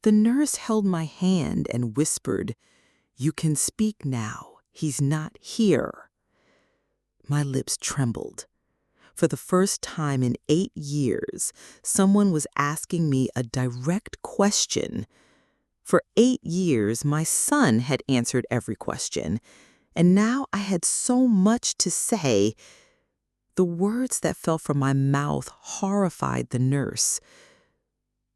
The nurse held my hand and whispered, "You can speak now. He's not here." My lips trembled. For the first time in 8 years, someone was asking me a direct question. For 8 years, my son had answered every question, and now I had so much to say. The words that fell from my mouth horrified the nurse.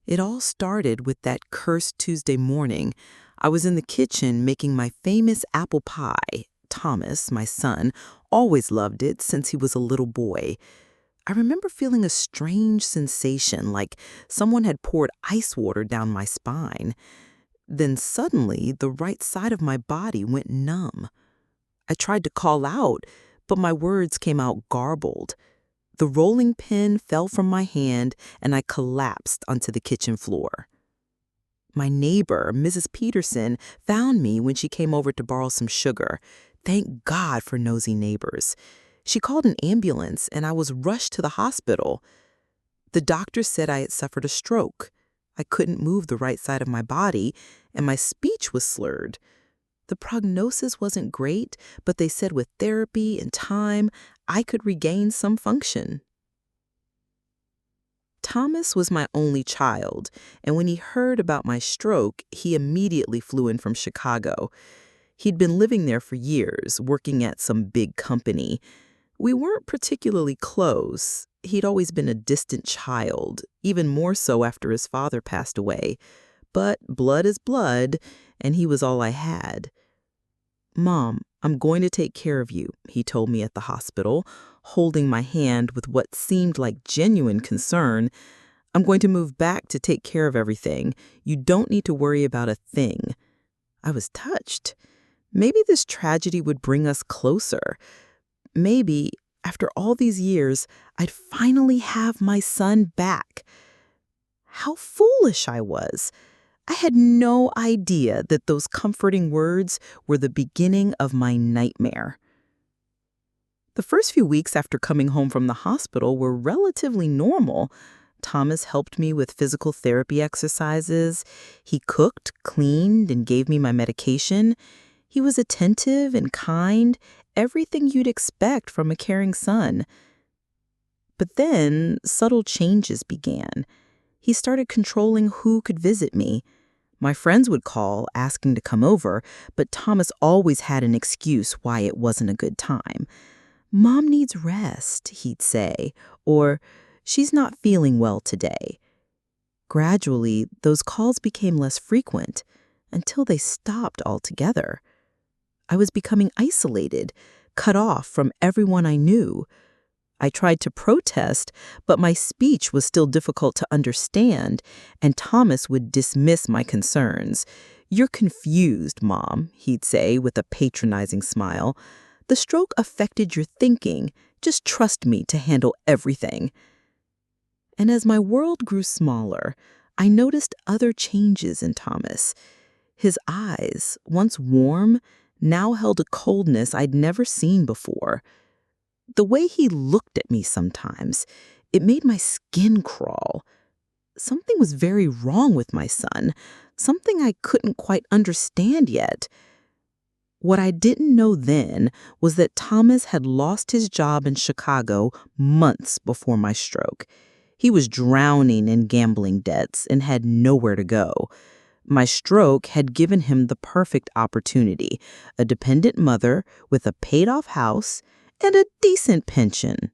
It all started with that cursed Tuesday morning. I was in the kitchen making my famous apple pie. Thomas, my son, always loved it since he was a little boy. I remember feeling a strange sensation, like someone had poured ice water down my spine. Then suddenly, the right side of my body went numb. I tried to call out, but my words came out garbled. The rolling pin fell from my hand, and I collapsed onto the kitchen floor. My neighbor, Mrs. Peterson, found me when she came over to borrow some sugar. Thank God for nosy neighbors. She called an ambulance, and I was rushed to the hospital. The doctor said I had suffered a stroke. I couldn't move the right side of my body, and my speech was slurred. The prognosis wasn't great, but they said with therapy and time, I could regain some function. Thomas was my only child, and when he heard about my stroke, he immediately flew in from Chicago. He'd been living there for years, working at some big company. We weren't particularly close. He'd always been a distant child, even more so after his father passed away. But blood is blood, and he was all I had. "Mom, I'm going to take care of you," he told me at the hospital, holding my hand with what seemed like genuine concern. "I'm going to move back to take care of everything. You don't need to worry about a thing." I was touched. Maybe this tragedy would bring us closer. Maybe, after all these years, I'd finally have my son back. How foolish I was. I had no idea that those comforting words were the beginning of my nightmare. The first few weeks after coming home from the hospital were relatively normal. Thomas helped me with physical therapy exercises. He cooked, cleaned, and gave me my medication. He was attentive and kind, everything you'd expect from a caring son. But then subtle changes began. He started controlling who could visit me. My friends would call, asking to come over, but Thomas always had an excuse why it wasn't a good time. "Mom needs rest," he'd say, or "she's not feeling well today." Gradually, those calls became less frequent until they stopped altogether. I was becoming isolated, cut off from everyone I knew. I tried to protest, but my speech was still difficult to understand, and Thomas would dismiss my concerns. "You're confused, Mom," he'd say with a patronizing smile. "The stroke affected your thinking. Just trust me to handle everything." And as my world grew smaller, I noticed other changes in Thomas. His eyes, once warm, now held a coldness I'd never seen before. The way he looked at me sometimes, it made my skin crawl. Something was very wrong with my son, something I couldn't quite understand yet. What I didn't know then was that Thomas had lost his job in Chicago months before my stroke. He was drowning in gambling debts and had nowhere to go. My stroke had given him the perfect opportunity: a dependent mother with a paid-off house and a decent pension.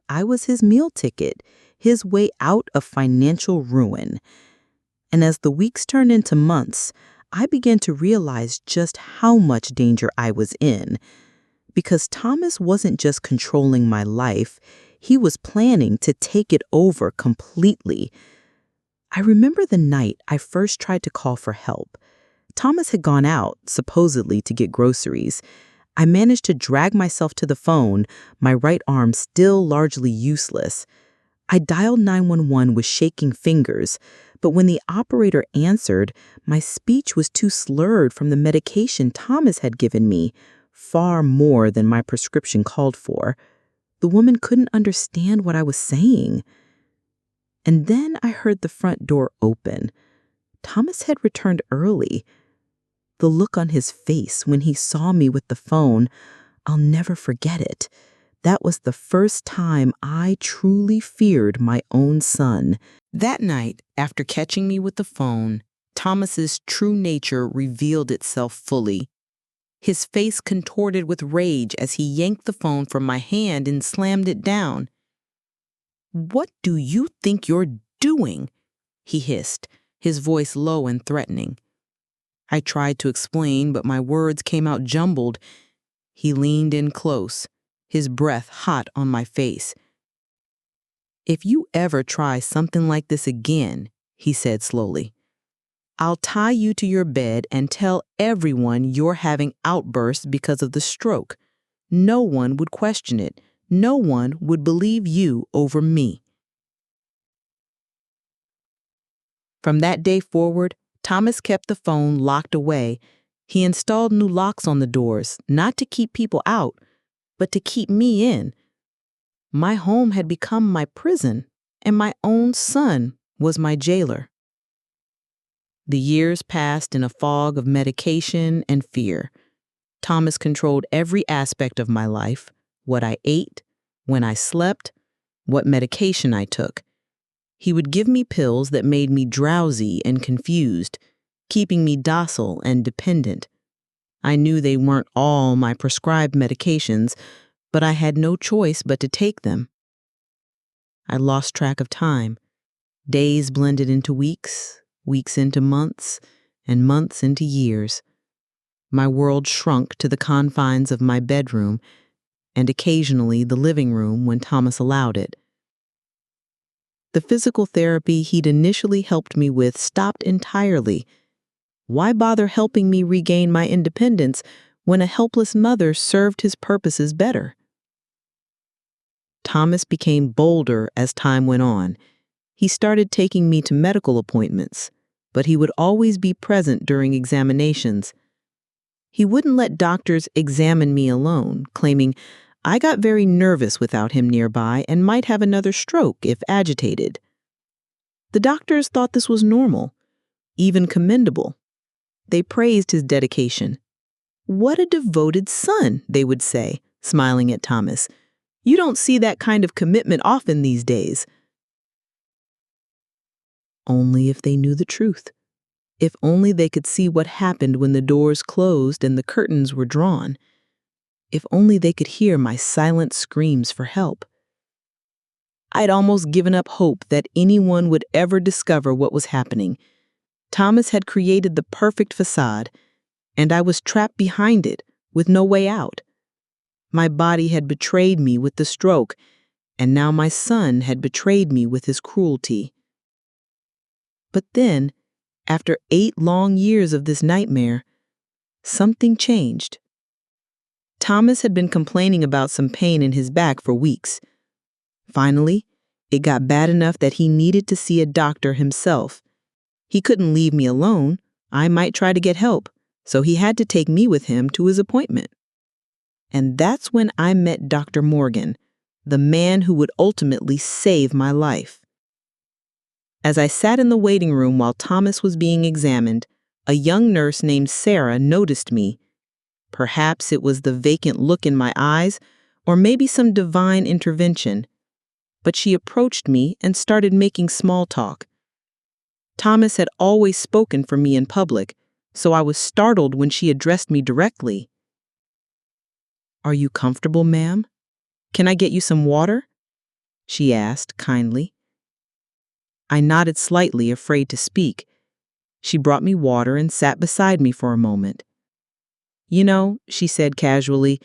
I was his meal ticket, his way out of financial ruin. And as the weeks turned into months, I began to realize just how much danger I was in. Because Thomas wasn't just controlling my life, he was planning to take it over completely. I remember the night I first tried to call for help. Thomas had gone out, supposedly to get groceries. I managed to drag myself to the phone, my right arm still largely useless. I dialed 911 with shaking fingers, but when the operator answered, my speech was too slurred from the medication Thomas had given me, far more than my prescription called for. The woman couldn't understand what I was saying. And then I heard the front door open. Thomas had returned early. The look on his face when he saw me with the phone, I'll never forget it. That was the first time I truly feared my own son. That night, after catching me with the phone, Thomas's true nature revealed itself fully. His face contorted with rage as he yanked the phone from my hand and slammed it down. "What do you think you're doing?" he hissed, his voice low and threatening. I tried to explain, but my words came out jumbled. He leaned in close, his breath hot on my face. "If you ever try something like this again," he said slowly, "I'll tie you to your bed and tell everyone you're having outbursts because of the stroke. No one would question it. No one would believe you over me." From that day forward, Thomas kept the phone locked away. He installed new locks on the doors, not to keep people out, but to keep me in. My home had become my prison, and my own son was my jailer. The years passed in a fog of medication and fear. Thomas controlled every aspect of my life: what I ate, when I slept, what medication I took. He would give me pills that made me drowsy and confused, keeping me docile and dependent. I knew they weren't all my prescribed medications, but I had no choice but to take them. I lost track of time. Days blended into weeks, weeks into months, and months into years. My world shrunk to the confines of my bedroom and occasionally the living room when Thomas allowed it. The physical therapy he'd initially helped me with stopped entirely. Why bother helping me regain my independence when a helpless mother served his purposes better? Thomas became bolder as time went on. He started taking me to medical appointments, but he would always be present during examinations. He wouldn't let doctors examine me alone, claiming I got very nervous without him nearby and might have another stroke if agitated. The doctors thought this was normal, even commendable. They praised his dedication. "What a devoted son," they would say, smiling at Thomas. "You don't see that kind of commitment often these days." Only if they knew the truth. If only they could see what happened when the doors closed and the curtains were drawn. If only they could hear my silent screams for help. I'd almost given up hope that anyone would ever discover what was happening. Thomas had created the perfect facade, and I was trapped behind it with no way out. My body had betrayed me with the stroke, and now my son had betrayed me with his cruelty. But then, after 8 long years of this nightmare, something changed. Thomas had been complaining about some pain in his back for weeks. Finally, it got bad enough that he needed to see a doctor himself. He couldn't leave me alone. I might try to get help, so he had to take me with him to his appointment. And that's when I met Dr. Morgan, the man who would ultimately save my life. As I sat in the waiting room while Thomas was being examined, a young nurse named Sarah noticed me. Perhaps it was the vacant look in my eyes, or maybe some divine intervention. But she approached me and started making small talk. Thomas had always spoken for me in public, so I was startled when she addressed me directly. "Are you comfortable, ma'am? Can I get you some water?" she asked kindly. I nodded slightly, afraid to speak. She brought me water and sat beside me for a moment. "You know," she said casually,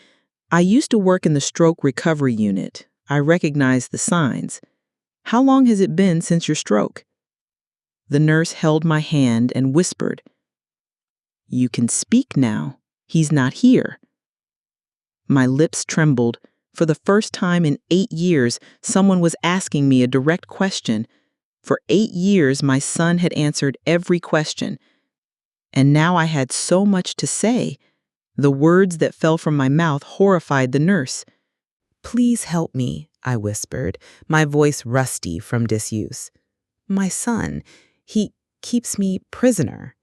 "I used to work in the stroke recovery unit. I recognize the signs. How long has it been since your stroke?" The nurse held my hand and whispered, "You can speak now. He's not here." My lips trembled. For the first time in 8 years, someone was asking me a direct question. For 8 years, my son had answered every question. And now I had so much to say. The words that fell from my mouth horrified the nurse. "Please help me," I whispered, my voice rusty from disuse. "My son, keeps me prisoner."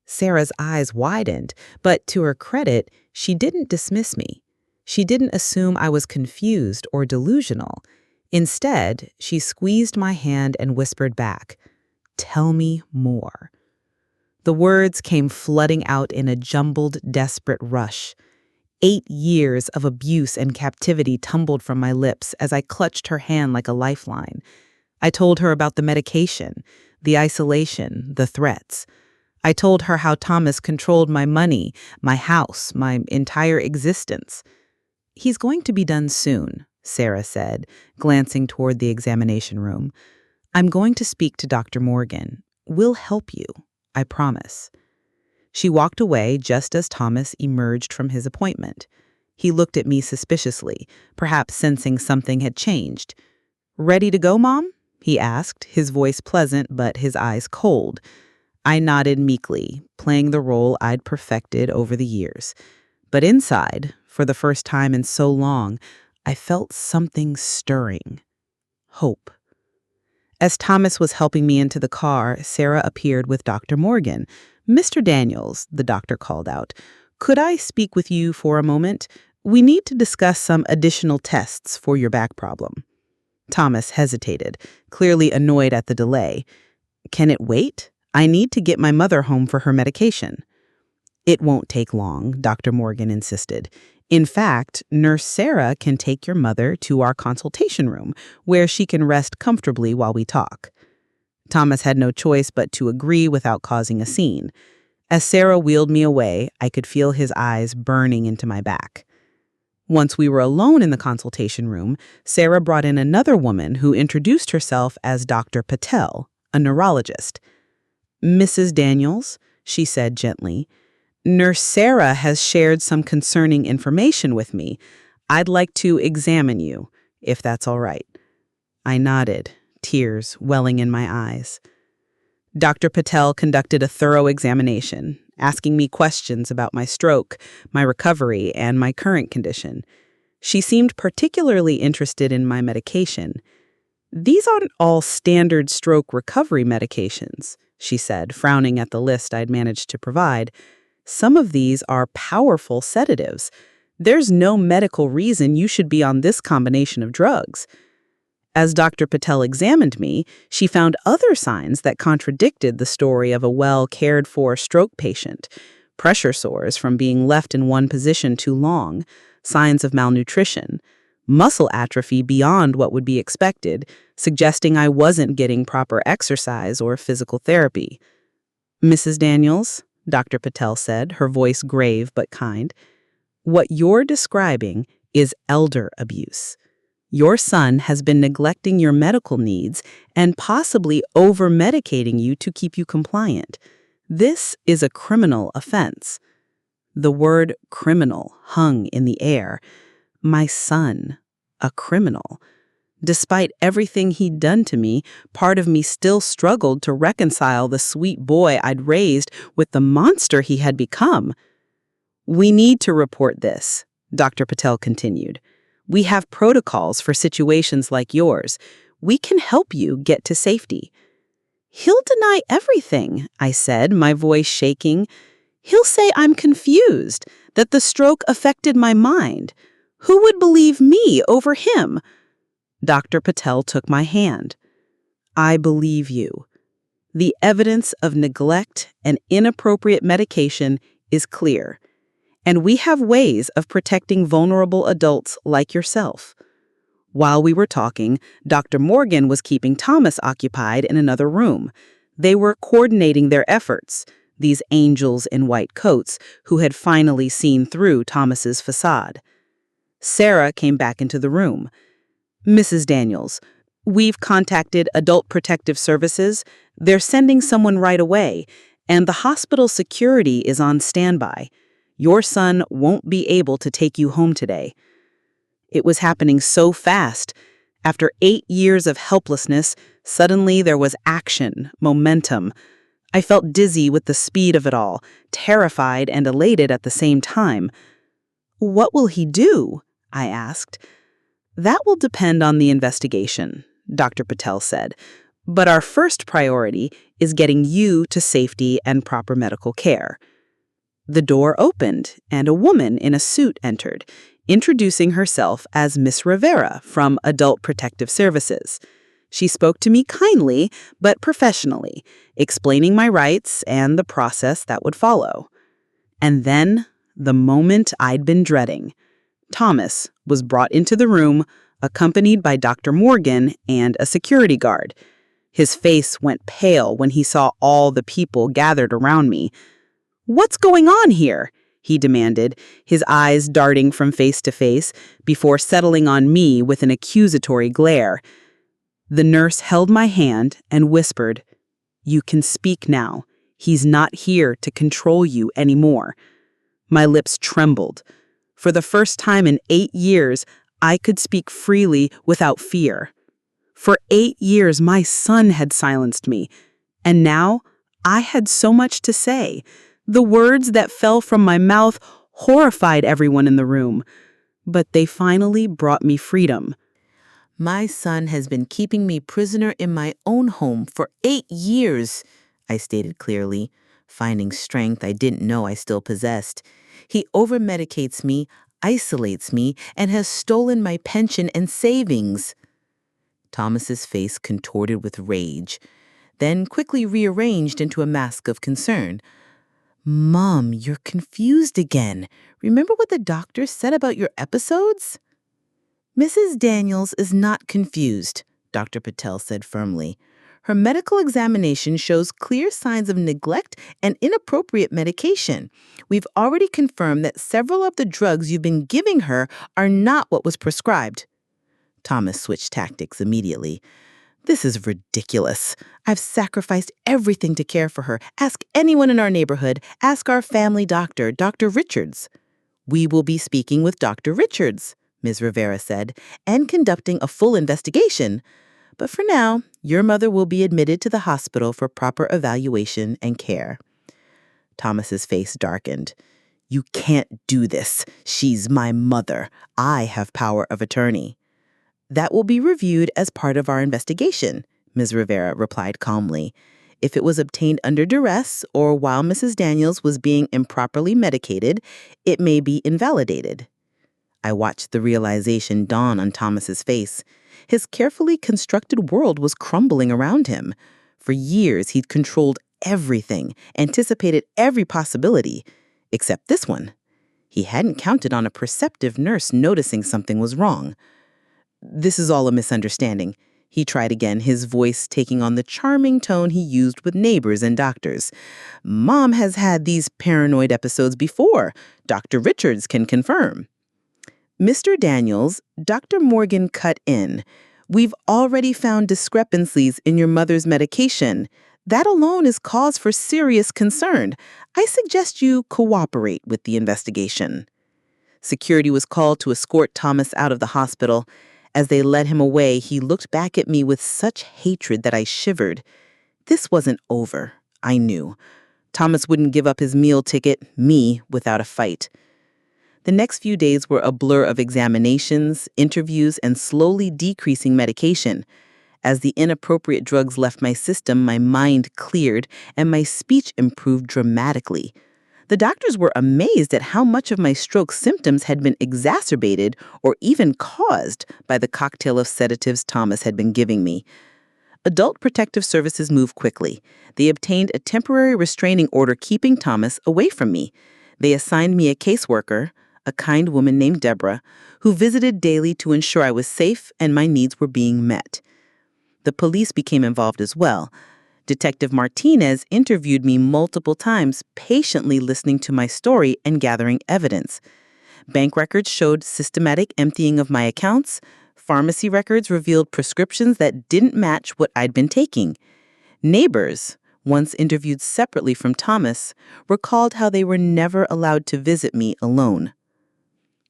Sarah's eyes widened, but to her credit, she didn't dismiss me. She didn't assume I was confused or delusional. Instead, she squeezed my hand and whispered back, "Tell me more." The words came flooding out in a jumbled, desperate rush. 8 years of abuse and captivity tumbled from my lips as I clutched her hand like a lifeline. I told her about the medication, the isolation, the threats. I told her how Thomas controlled my money, my house, my entire existence. "He's going to be done soon," Sarah said, glancing toward the examination room. "I'm going to speak to Dr. Morgan. We'll help you, I promise." She walked away just as Thomas emerged from his appointment. He looked at me suspiciously, perhaps sensing something had changed. "Ready to go, Mom?" he asked, his voice pleasant but his eyes cold. I nodded meekly, playing the role I'd perfected over the years. But inside, for the first time in so long, I felt something stirring. Hope. As Thomas was helping me into the car, Sarah appeared with Dr. Morgan. "Mr. Daniels," the doctor called out, "could I speak with you for a moment? We need to discuss some additional tests for your back problem." Thomas hesitated, clearly annoyed at the delay. "Can it wait? I need to get my mother home for her medication." "It won't take long," Dr. Morgan insisted. "In fact, Nurse Sarah can take your mother to our consultation room, where she can rest comfortably while we talk." Thomas had no choice but to agree without causing a scene. As Sarah wheeled me away, I could feel his eyes burning into my back. Once we were alone in the consultation room, Sarah brought in another woman who introduced herself as Dr. Patel, a neurologist. "Mrs. Daniels," she said gently, "Nurse Sarah has shared some concerning information with me. I'd like to examine you, if that's all right." I nodded, tears welling in my eyes. Dr. Patel conducted a thorough examination, asking me questions about my stroke, my recovery, and my current condition. She seemed particularly interested in my medication. "These aren't all standard stroke recovery medications," she said, frowning at the list I'd managed to provide. "Some of these are powerful sedatives. There's no medical reason you should be on this combination of drugs." As Dr. Patel examined me, she found other signs that contradicted the story of a well-cared-for stroke patient. Pressure sores from being left in one position too long, signs of malnutrition, muscle atrophy beyond what would be expected, suggesting I wasn't getting proper exercise or physical therapy. "Mrs. Daniels," Dr. Patel said, her voice grave but kind, "what you're describing is elder abuse. Your son has been neglecting your medical needs and possibly over-medicating you to keep you compliant. This is a criminal offense." The word criminal hung in the air. My son, a criminal. Despite everything he'd done to me, part of me still struggled to reconcile the sweet boy I'd raised with the monster he had become. "We need to report this," Dr. Patel continued. "We have protocols for situations like yours. We can help you get to safety." "He'll deny everything," I said, my voice shaking. "He'll say I'm confused, that the stroke affected my mind. Who would believe me over him?" Dr. Patel took my hand. "I believe you. The evidence of neglect and inappropriate medication is clear, and we have ways of protecting vulnerable adults like yourself." While we were talking, Dr. Morgan was keeping Thomas occupied in another room. They were coordinating their efforts, these angels in white coats who had finally seen through Thomas's facade. Sarah came back into the room. "Mrs. Daniels, we've contacted Adult Protective Services. They're sending someone right away, and the hospital security is on standby. Your son won't be able to take you home today." It was happening so fast. After 8 years of helplessness, suddenly there was action, momentum. I felt dizzy with the speed of it all, terrified and elated at the same time. "What will he do?" I asked. "That will depend on the investigation," Dr. Patel said. But our first priority is getting you to safety and proper medical care. The door opened, and a woman in a suit entered, introducing herself as Miss Rivera from Adult Protective Services. She spoke to me kindly but professionally, explaining my rights and the process that would follow. And then, the moment I'd been dreading. Thomas was brought into the room, accompanied by Dr. Morgan and a security guard. His face went pale when he saw all the people gathered around me. "What's going on here?" he demanded, his eyes darting from face to face before settling on me with an accusatory glare. The nurse held my hand and whispered, "You can speak now. He's not here to control you anymore." My lips trembled. For the first time in 8 years, I could speak freely without fear. For 8 years, my son had silenced me, and now I had so much to say. The words that fell from my mouth horrified everyone in the room, but they finally brought me freedom. My son has been keeping me prisoner in my own home for 8 years, I stated clearly, finding strength I didn't know I still possessed. He overmedicates me, isolates me, and has stolen my pension and savings. Thomas's face contorted with rage, then quickly rearranged into a mask of concern. "Mom, you're confused again. Remember what the doctor said about your episodes?" "Mrs. Daniels is not confused," Dr. Patel said firmly. "Her medical examination shows clear signs of neglect and inappropriate medication. We've already confirmed that several of the drugs you've been giving her are not what was prescribed." Thomas switched tactics immediately. "This is ridiculous. I've sacrificed everything to care for her. Ask anyone in our neighborhood. Ask our family doctor, Dr. Richards." "We will be speaking with Dr. Richards," Ms. Rivera said, "and conducting a full investigation. But for now, your mother will be admitted to the hospital for proper evaluation and care." Thomas's face darkened. "You can't do this. She's my mother. I have power of attorney." "That will be reviewed as part of our investigation," Ms. Rivera replied calmly. "If it was obtained under duress or while Mrs. Daniels was being improperly medicated, it may be invalidated." I watched the realization dawn on Thomas's face. His carefully constructed world was crumbling around him. For years, he'd controlled everything, anticipated every possibility, except this one. He hadn't counted on a perceptive nurse noticing something was wrong. "This is all a misunderstanding," he tried again, his voice taking on the charming tone he used with neighbors and doctors. "Mom has had these paranoid episodes before. Dr. Richards can confirm." "Mr. Daniels, Dr. Morgan cut in. We've already found discrepancies in your mother's medication. That alone is cause for serious concern. I suggest you cooperate with the investigation." Security was called to escort Thomas out of the hospital. As they led him away, he looked back at me with such hatred that I shivered. This wasn't over, I knew. Thomas wouldn't give up his meal ticket, me, without a fight. The next few days were a blur of examinations, interviews, and slowly decreasing medication. As the inappropriate drugs left my system, my mind cleared and my speech improved dramatically. The doctors were amazed at how much of my stroke symptoms had been exacerbated or even caused by the cocktail of sedatives Thomas had been giving me. Adult Protective Services moved quickly. They obtained a temporary restraining order keeping Thomas away from me. They assigned me a caseworker, a kind woman named Deborah, who visited daily to ensure I was safe and my needs were being met. The police became involved as well. Detective Martinez interviewed me multiple times, patiently listening to my story and gathering evidence. Bank records showed systematic emptying of my accounts. Pharmacy records revealed prescriptions that didn't match what I'd been taking. Neighbors, once interviewed separately from Thomas, recalled how they were never allowed to visit me alone.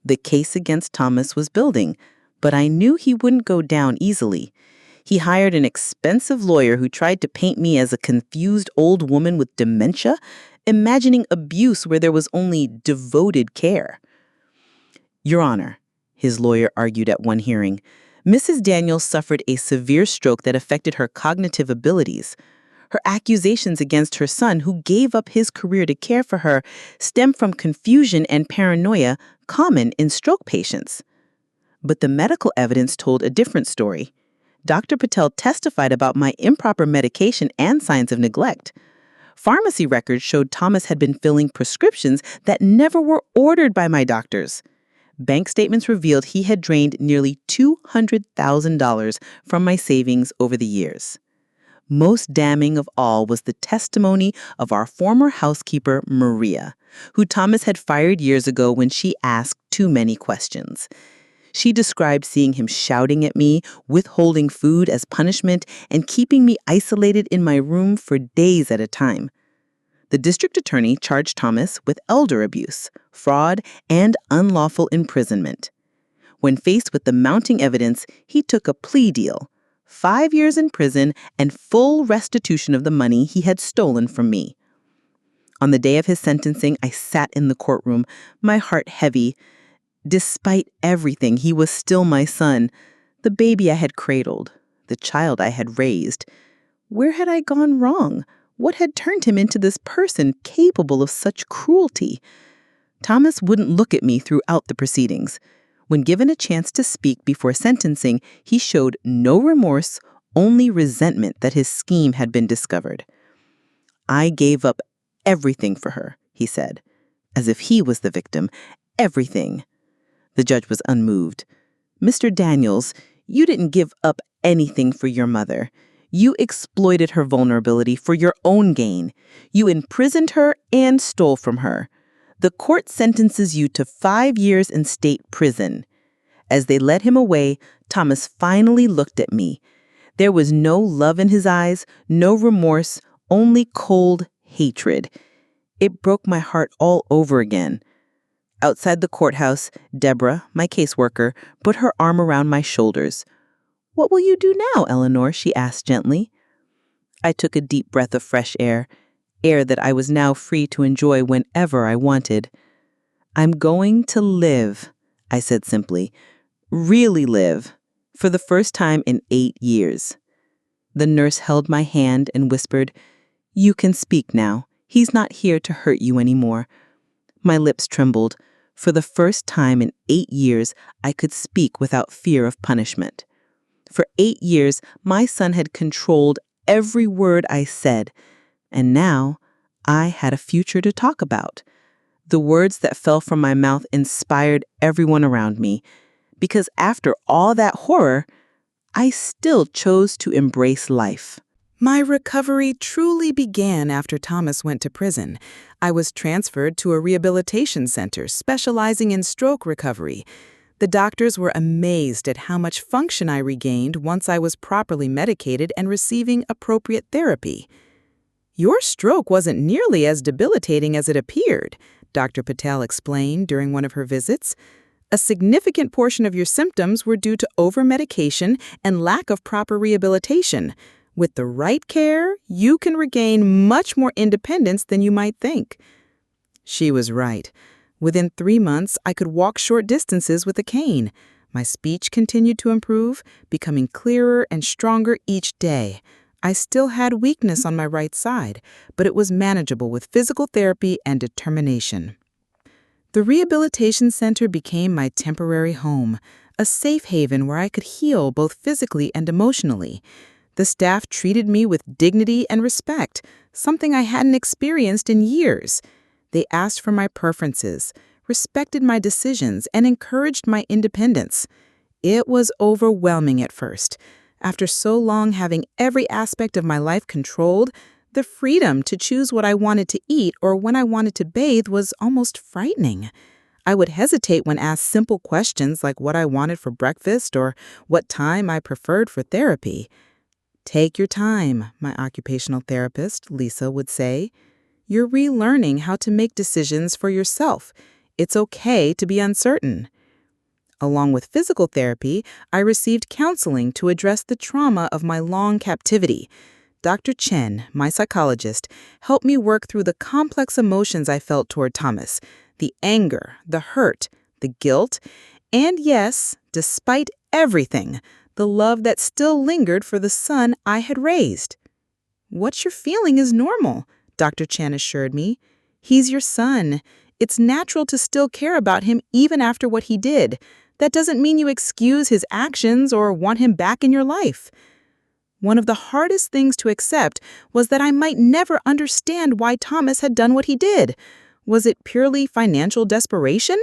The case against Thomas was building, but I knew he wouldn't go down easily. He hired an expensive lawyer who tried to paint me as a confused old woman with dementia, imagining abuse where there was only devoted care. "Your Honor," his lawyer argued at one hearing, Mrs. Daniels suffered a severe stroke that affected her cognitive abilities. Her accusations against her son, who gave up his career to care for her, stem from confusion and paranoia common in stroke patients. But the medical evidence told a different story. Dr. Patel testified about my improper medication and signs of neglect. Pharmacy records showed Thomas had been filling prescriptions that never were ordered by my doctors. Bank statements revealed he had drained nearly $200,000 from my savings over the years. Most damning of all was the testimony of our former housekeeper, Maria, who Thomas had fired years ago when she asked too many questions. She described seeing him shouting at me, withholding food as punishment, and keeping me isolated in my room for days at a time. The district attorney charged Thomas with elder abuse, fraud, and unlawful imprisonment. When faced with the mounting evidence, he took a plea deal: 5 years in prison and full restitution of the money he had stolen from me. On the day of his sentencing, I sat in the courtroom, my heart heavy. Despite everything, he was still my son, the baby I had cradled, the child I had raised. Where had I gone wrong? What had turned him into this person capable of such cruelty? Thomas wouldn't look at me throughout the proceedings. When given a chance to speak before sentencing, he showed no remorse, only resentment that his scheme had been discovered. "I gave up everything for her," he said, as if he was the victim. Everything. The judge was unmoved. "Mr. Daniels, you didn't give up anything for your mother. You exploited her vulnerability for your own gain. You imprisoned her and stole from her. The court sentences you to 5 years in state prison." As they led him away, Thomas finally looked at me. There was no love in his eyes, no remorse, only cold hatred. It broke my heart all over again. Outside the courthouse, Deborah, my caseworker, put her arm around my shoulders. "What will you do now, Eleanor?" she asked gently. I took a deep breath of fresh air that I was now free to enjoy whenever I wanted. "I'm going to live," I said simply. "Really live, for the first time in 8 years. The nurse held my hand and whispered, "You can speak now. He's not here to hurt you anymore." My lips trembled. For the first time in 8 years, I could speak without fear of punishment. For 8 years, my son had controlled every word I said, and now I had a future to talk about. The words that fell from my mouth inspired everyone around me, because after all that horror, I still chose to embrace life. My recovery truly began after Thomas went to prison. I was transferred to a rehabilitation center specializing in stroke recovery. The doctors were amazed at how much function I regained once I was properly medicated and receiving appropriate therapy. "Your stroke wasn't nearly as debilitating as it appeared," Dr. Patel explained during one of her visits. "A significant portion of your symptoms were due to over-medication and lack of proper rehabilitation. With the right care, you can regain much more independence than you might think." She was right. Within 3 months, I could walk short distances with a cane. My speech continued to improve, becoming clearer and stronger each day. I still had weakness on my right side, but it was manageable with physical therapy and determination. The rehabilitation center became my temporary home, a safe haven where I could heal both physically and emotionally. The staff treated me with dignity and respect, something I hadn't experienced in years. They asked for my preferences, respected my decisions, and encouraged my independence. It was overwhelming at first. After so long having every aspect of my life controlled, the freedom to choose what I wanted to eat or when I wanted to bathe was almost frightening. I would hesitate when asked simple questions like what I wanted for breakfast or what time I preferred for therapy. "Take your time," my occupational therapist, Lisa, would say. "You're relearning how to make decisions for yourself. It's okay to be uncertain." Along with physical therapy, I received counseling to address the trauma of my long captivity. Dr. Chen, my psychologist, helped me work through the complex emotions I felt toward Thomas: the anger, the hurt, the guilt, and yes, despite everything, the love that still lingered for the son I had raised. "What you're feeling is normal," Dr. Chen assured me. "He's your son. It's natural to still care about him even after what he did. That doesn't mean you excuse his actions or want him back in your life." One of the hardest things to accept was that I might never understand why Thomas had done what he did. Was it purely financial desperation?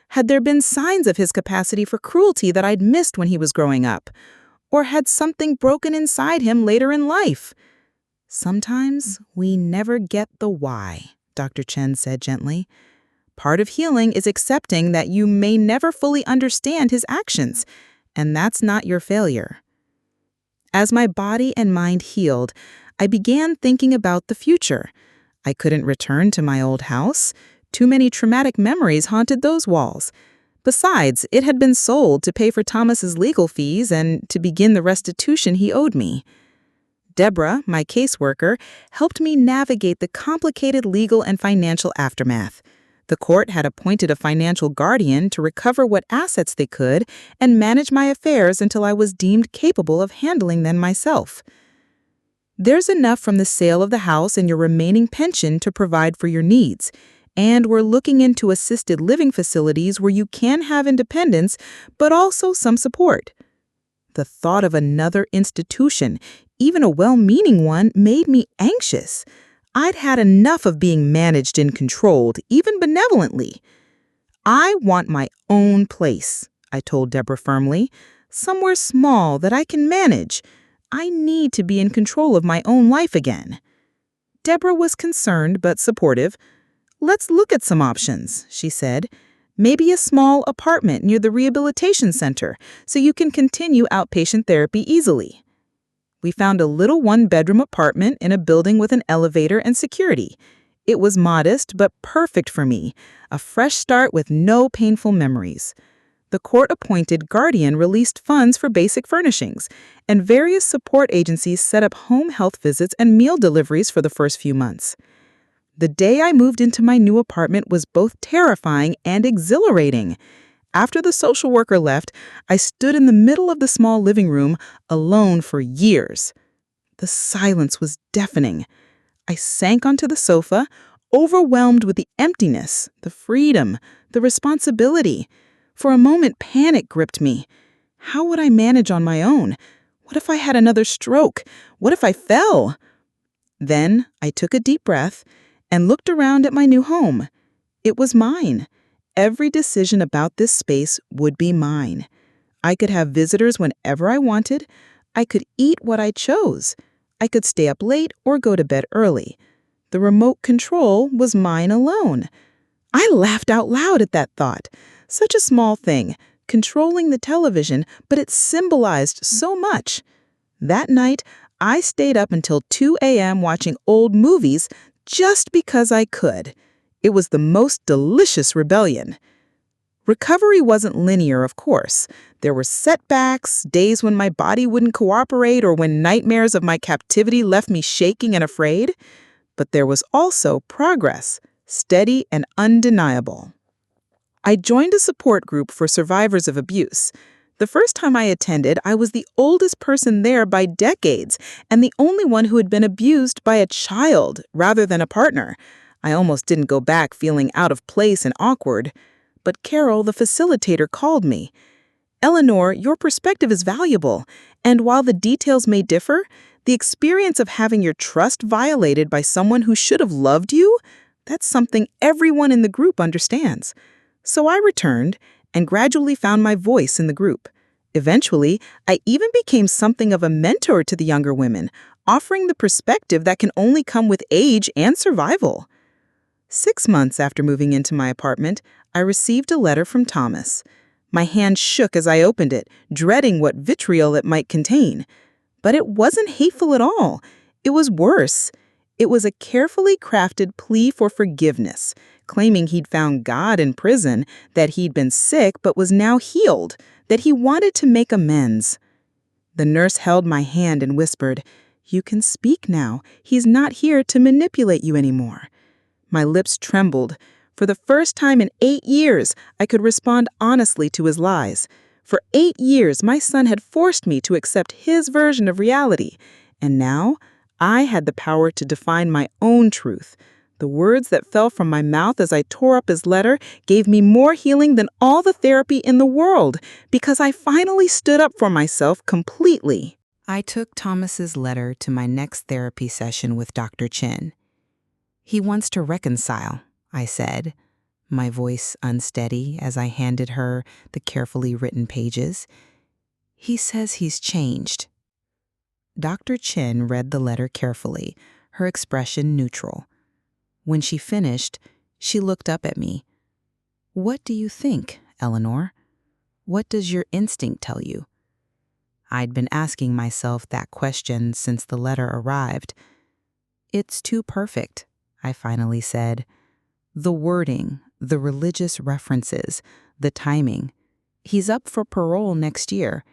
Had there been signs of his capacity for cruelty that I'd missed when he was growing up? Or had something broken inside him later in life? "Sometimes we never get the why," Dr. Chen said gently. "Part of healing is accepting that you may never fully understand his actions, and that's not your failure." As my body and mind healed, I began thinking about the future. I couldn't return to my old house. Too many traumatic memories haunted those walls. Besides, it had been sold to pay for Thomas's legal fees and to begin the restitution he owed me. Deborah, my caseworker, helped me navigate the complicated legal and financial aftermath. The court had appointed a financial guardian to recover what assets they could and manage my affairs until I was deemed capable of handling them myself. "There's enough from the sale of the house and your remaining pension to provide for your needs, and we're looking into assisted living facilities where you can have independence, but also some support." The thought of another institution, even a well-meaning one, made me anxious. I'd had enough of being managed and controlled, even benevolently. "I want my own place," I told Deborah firmly. "Somewhere small that I can manage. I need to be in control of my own life again." Deborah was concerned but supportive. "Let's look at some options," she said. "Maybe a small apartment near the rehabilitation center so you can continue outpatient therapy easily." We found a little one-bedroom apartment in a building with an elevator and security. It was modest but perfect for me, a fresh start with no painful memories. The court-appointed guardian released funds for basic furnishings, and various support agencies set up home health visits and meal deliveries for the first few months. The day I moved into my new apartment was both terrifying and exhilarating. After the social worker left, I stood in the middle of the small living room, alone for years. The silence was deafening. I sank onto the sofa, overwhelmed with the emptiness, the freedom, the responsibility. For a moment, panic gripped me. How would I manage on my own? What if I had another stroke? What if I fell? Then I took a deep breath and looked around at my new home. It was mine. Every decision about this space would be mine. I could have visitors whenever I wanted. I could eat what I chose. I could stay up late or go to bed early. The remote control was mine alone. I laughed out loud at that thought. Such a small thing, controlling the television, but it symbolized so much. That night, I stayed up until 2 a.m. watching old movies just because I could. It was the most delicious rebellion. Recovery wasn't linear, of course. There were setbacks, days when my body wouldn't cooperate or when nightmares of my captivity left me shaking and afraid. But there was also progress, steady and undeniable. I joined a support group for survivors of abuse. The first time I attended, I was the oldest person there by decades and the only one who had been abused by a child rather than a partner. I almost didn't go back feeling out of place and awkward. But Carol, the facilitator, called me. "Eleanor, your perspective is valuable, and while the details may differ, the experience of having your trust violated by someone who should have loved you, that's something everyone in the group understands." So I returned and gradually found my voice in the group. Eventually, I even became something of a mentor to the younger women, offering the perspective that can only come with age and survival. 6 months after moving into my apartment, I received a letter from Thomas. My hand shook as I opened it, dreading what vitriol it might contain. But it wasn't hateful at all. It was worse. It was a carefully crafted plea for forgiveness, claiming he'd found God in prison, that he'd been sick but was now healed, that he wanted to make amends. The nurse held my hand and whispered, "You can speak now. He's not here to manipulate you anymore." My lips trembled. For the first time in 8 years, I could respond honestly to his lies. For 8 years, my son had forced me to accept his version of reality, and now I had the power to define my own truth. The words that fell from my mouth as I tore up his letter gave me more healing than all the therapy in the world, because I finally stood up for myself completely. I took Thomas's letter to my next therapy session with Dr. Chin. "He wants to reconcile," I said, my voice unsteady as I handed her the carefully written pages. "He says he's changed." Dr. Chin read the letter carefully, her expression neutral. When she finished, she looked up at me. "What do you think, Eleanor? What does your instinct tell you?" I'd been asking myself that question since the letter arrived. "It's too perfect," I finally said. "The wording, the religious references, the timing. He's up for parole next year.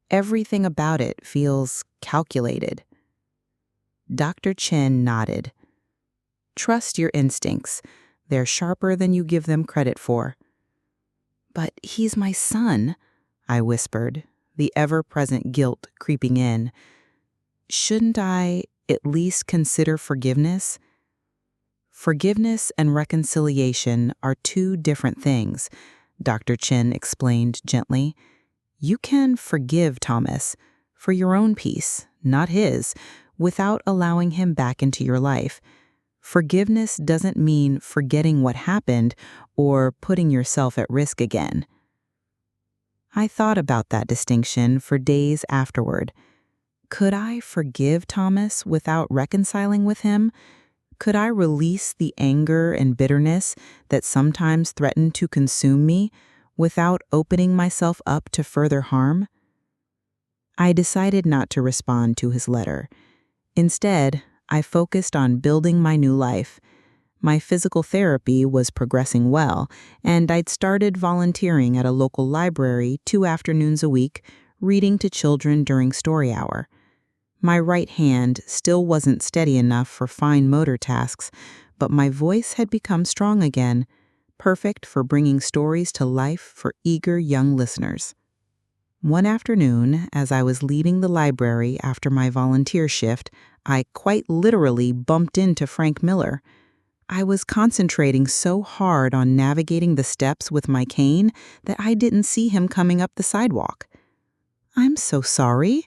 Everything about it feels calculated." Dr. Chin nodded. "Trust your instincts. They're sharper than you give them credit for." "But he's my son," I whispered, the ever-present guilt creeping in. "Shouldn't I at least consider forgiveness?" "Forgiveness and reconciliation are two different things," Dr. Chin explained gently. "You can forgive Thomas for your own peace, not his, without allowing him back into your life. Forgiveness doesn't mean forgetting what happened or putting yourself at risk again." I thought about that distinction for days afterward. Could I forgive Thomas without reconciling with him? Could I release the anger and bitterness that sometimes threatened to consume me without opening myself up to further harm? I decided not to respond to his letter. Instead, I focused on building my new life. My physical therapy was progressing well, and I'd started volunteering at a local library 2 afternoons a week, reading to children during story hour. My right hand still wasn't steady enough for fine motor tasks, but my voice had become strong again, perfect for bringing stories to life for eager young listeners. One afternoon, as I was leaving the library after my volunteer shift, I quite literally bumped into Frank Miller. I was concentrating so hard on navigating the steps with my cane that I didn't see him coming up the sidewalk. "I'm so sorry,"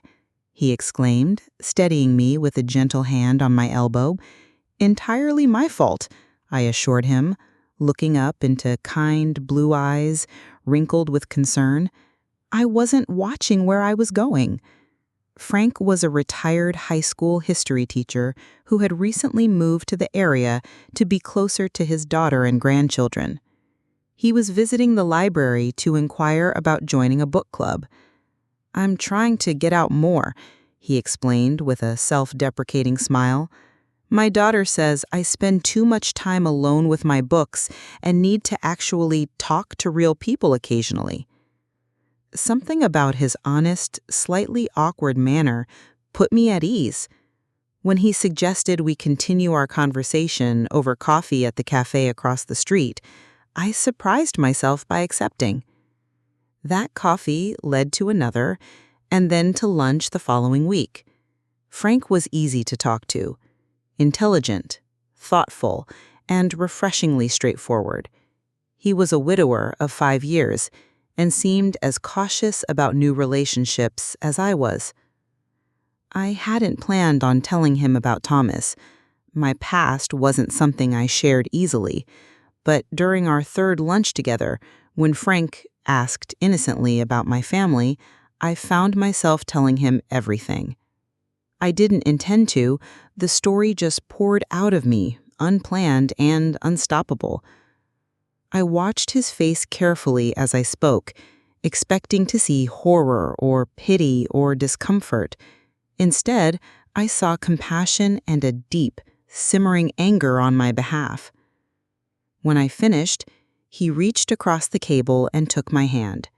he exclaimed, steadying me with a gentle hand on my elbow. "Entirely my fault," I assured him, looking up into kind blue eyes, wrinkled with concern. "I wasn't watching where I was going." Frank was a retired high school history teacher who had recently moved to the area to be closer to his daughter and grandchildren. He was visiting the library to inquire about joining a book club. "I'm trying to get out more," he explained with a self-deprecating smile. "My daughter says I spend too much time alone with my books and need to actually talk to real people occasionally." Something about his honest, slightly awkward manner put me at ease. When he suggested we continue our conversation over coffee at the cafe across the street, I surprised myself by accepting. That coffee led to another, and then to lunch the following week. Frank was easy to talk to, intelligent, thoughtful, and refreshingly straightforward. He was a widower of 5 years and seemed as cautious about new relationships as I was. I hadn't planned on telling him about Thomas. My past wasn't something I shared easily, but during our third lunch together, when Frank asked innocently about my family, I found myself telling him everything. I didn't intend to. The story just poured out of me, unplanned and unstoppable. I watched his face carefully as I spoke, expecting to see horror or pity or discomfort. Instead, I saw compassion and a deep, simmering anger on my behalf. When I finished, he reached across the table and took my hand.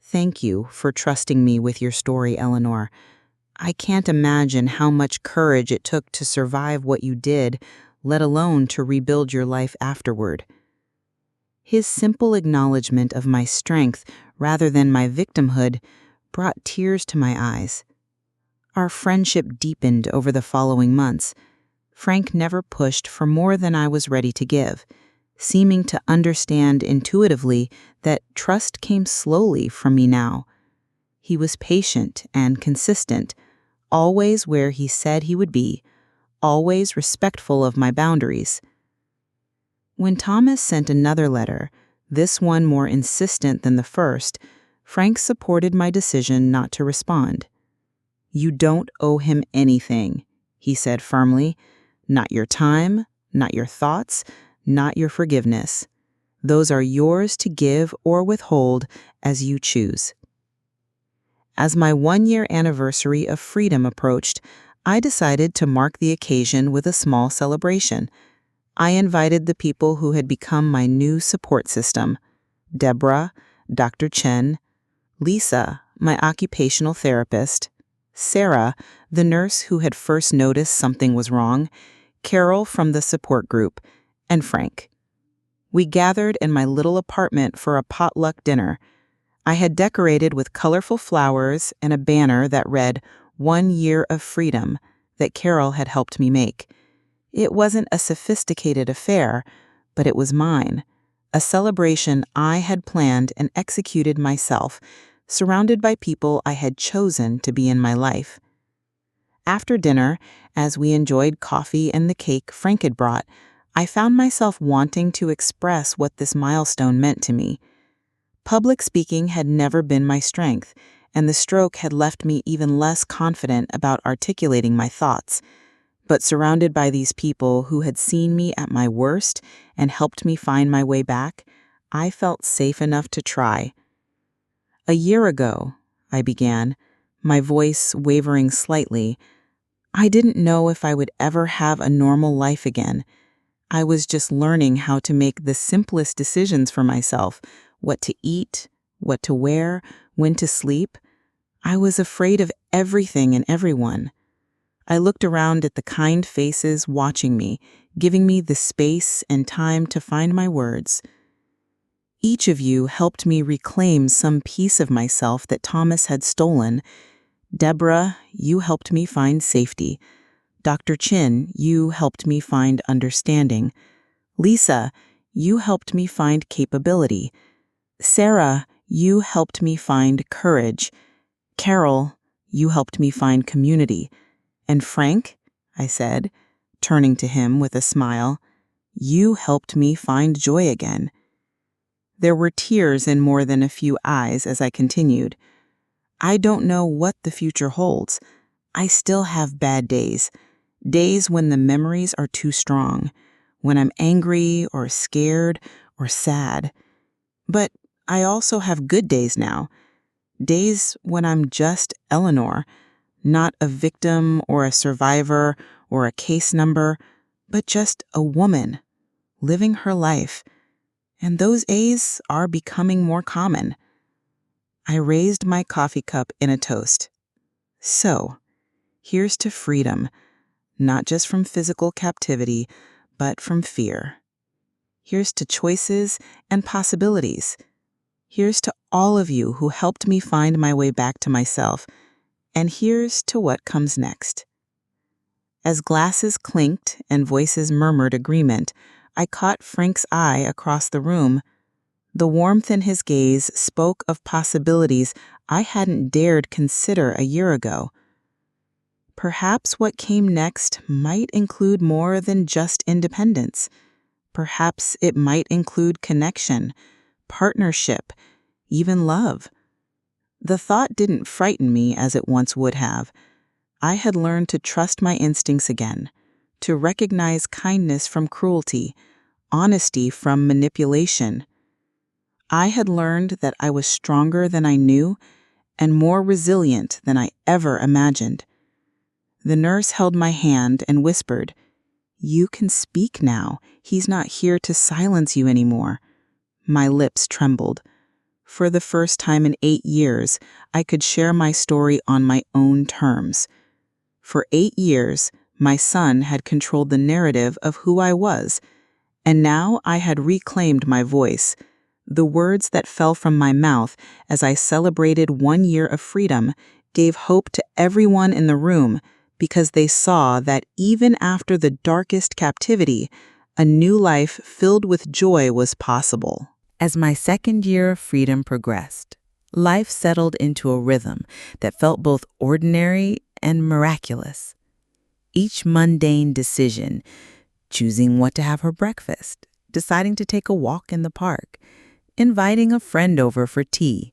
"Thank you for trusting me with your story, Eleanor. I can't imagine how much courage it took to survive what you did, let alone to rebuild your life afterward." His simple acknowledgement of my strength rather than my victimhood brought tears to my eyes. Our friendship deepened over the following months. Frank never pushed for more than I was ready to give, seeming to understand intuitively that trust came slowly from me now. He was patient and consistent, always where he said he would be, always respectful of my boundaries. When Thomas sent another letter, this one more insistent than the first, Frank supported my decision not to respond. "You don't owe him anything," he said firmly. "Not your time, not your thoughts, not your forgiveness. Those are yours to give or withhold as you choose." As my 1-year anniversary of freedom approached, I decided to mark the occasion with a small celebration. I invited the people who had become my new support system: Deborah, Dr. Chen, Lisa, my occupational therapist, Sarah, the nurse who had first noticed something was wrong, Carol from the support group, and Frank. We gathered in my little apartment for a potluck dinner. I had decorated with colorful flowers and a banner that read, "1 year of freedom," that Carol had helped me make. It wasn't a sophisticated affair, but it was mine, a celebration I had planned and executed myself, surrounded by people I had chosen to be in my life. After dinner, as we enjoyed coffee and the cake Frank had brought, I found myself wanting to express what this milestone meant to me. Public speaking had never been my strength, and the stroke had left me even less confident about articulating my thoughts. But surrounded by these people who had seen me at my worst and helped me find my way back, I felt safe enough to try. "A year ago," I began, my voice wavering slightly, "I didn't know if I would ever have a normal life again. I was just learning how to make the simplest decisions for myself: what to eat, what to wear, when to sleep. I was afraid of everything and everyone." I looked around at the kind faces watching me, giving me the space and time to find my words. "Each of you helped me reclaim some piece of myself that Thomas had stolen. Deborah, you helped me find safety. Dr. Chin, you helped me find understanding. Lisa, you helped me find capability. Sarah, you helped me find courage. Carol, you helped me find community. And Frank," I said, turning to him with a smile, "you helped me find joy again." There were tears in more than a few eyes as I continued. "I don't know what the future holds. I still have bad days. Days when the memories are too strong, when I'm angry or scared or sad. But I also have good days now. Days when I'm just Eleanor, not a victim or a survivor or a case number, but just a woman, living her life. And those days are becoming more common." I raised my coffee cup in a toast. "So, here's to freedom, not just from physical captivity, but from fear. Here's to choices and possibilities. Here's to all of you who helped me find my way back to myself. And here's to what comes next." As glasses clinked and voices murmured agreement, I caught Frank's eye across the room. The warmth in his gaze spoke of possibilities I hadn't dared consider a year ago. Perhaps what came next might include more than just independence. Perhaps it might include connection, partnership, even love. The thought didn't frighten me as it once would have. I had learned to trust my instincts again, to recognize kindness from cruelty, honesty from manipulation. I had learned that I was stronger than I knew and more resilient than I ever imagined. The nurse held my hand and whispered, "You can speak now. He's not here to silence you anymore." My lips trembled. For the first time in 8 years, I could share my story on my own terms. For 8 years, my son had controlled the narrative of who I was, And now I had reclaimed my voice. The words that fell from my mouth as I celebrated 1 year of freedom gave hope to everyone in the room because they saw that even after the darkest captivity, a new life filled with joy was possible. As my second year of freedom progressed, life settled into a rhythm that felt both ordinary and miraculous. Each mundane decision, choosing what to have for breakfast, deciding to take a walk in the park, inviting a friend over for tea,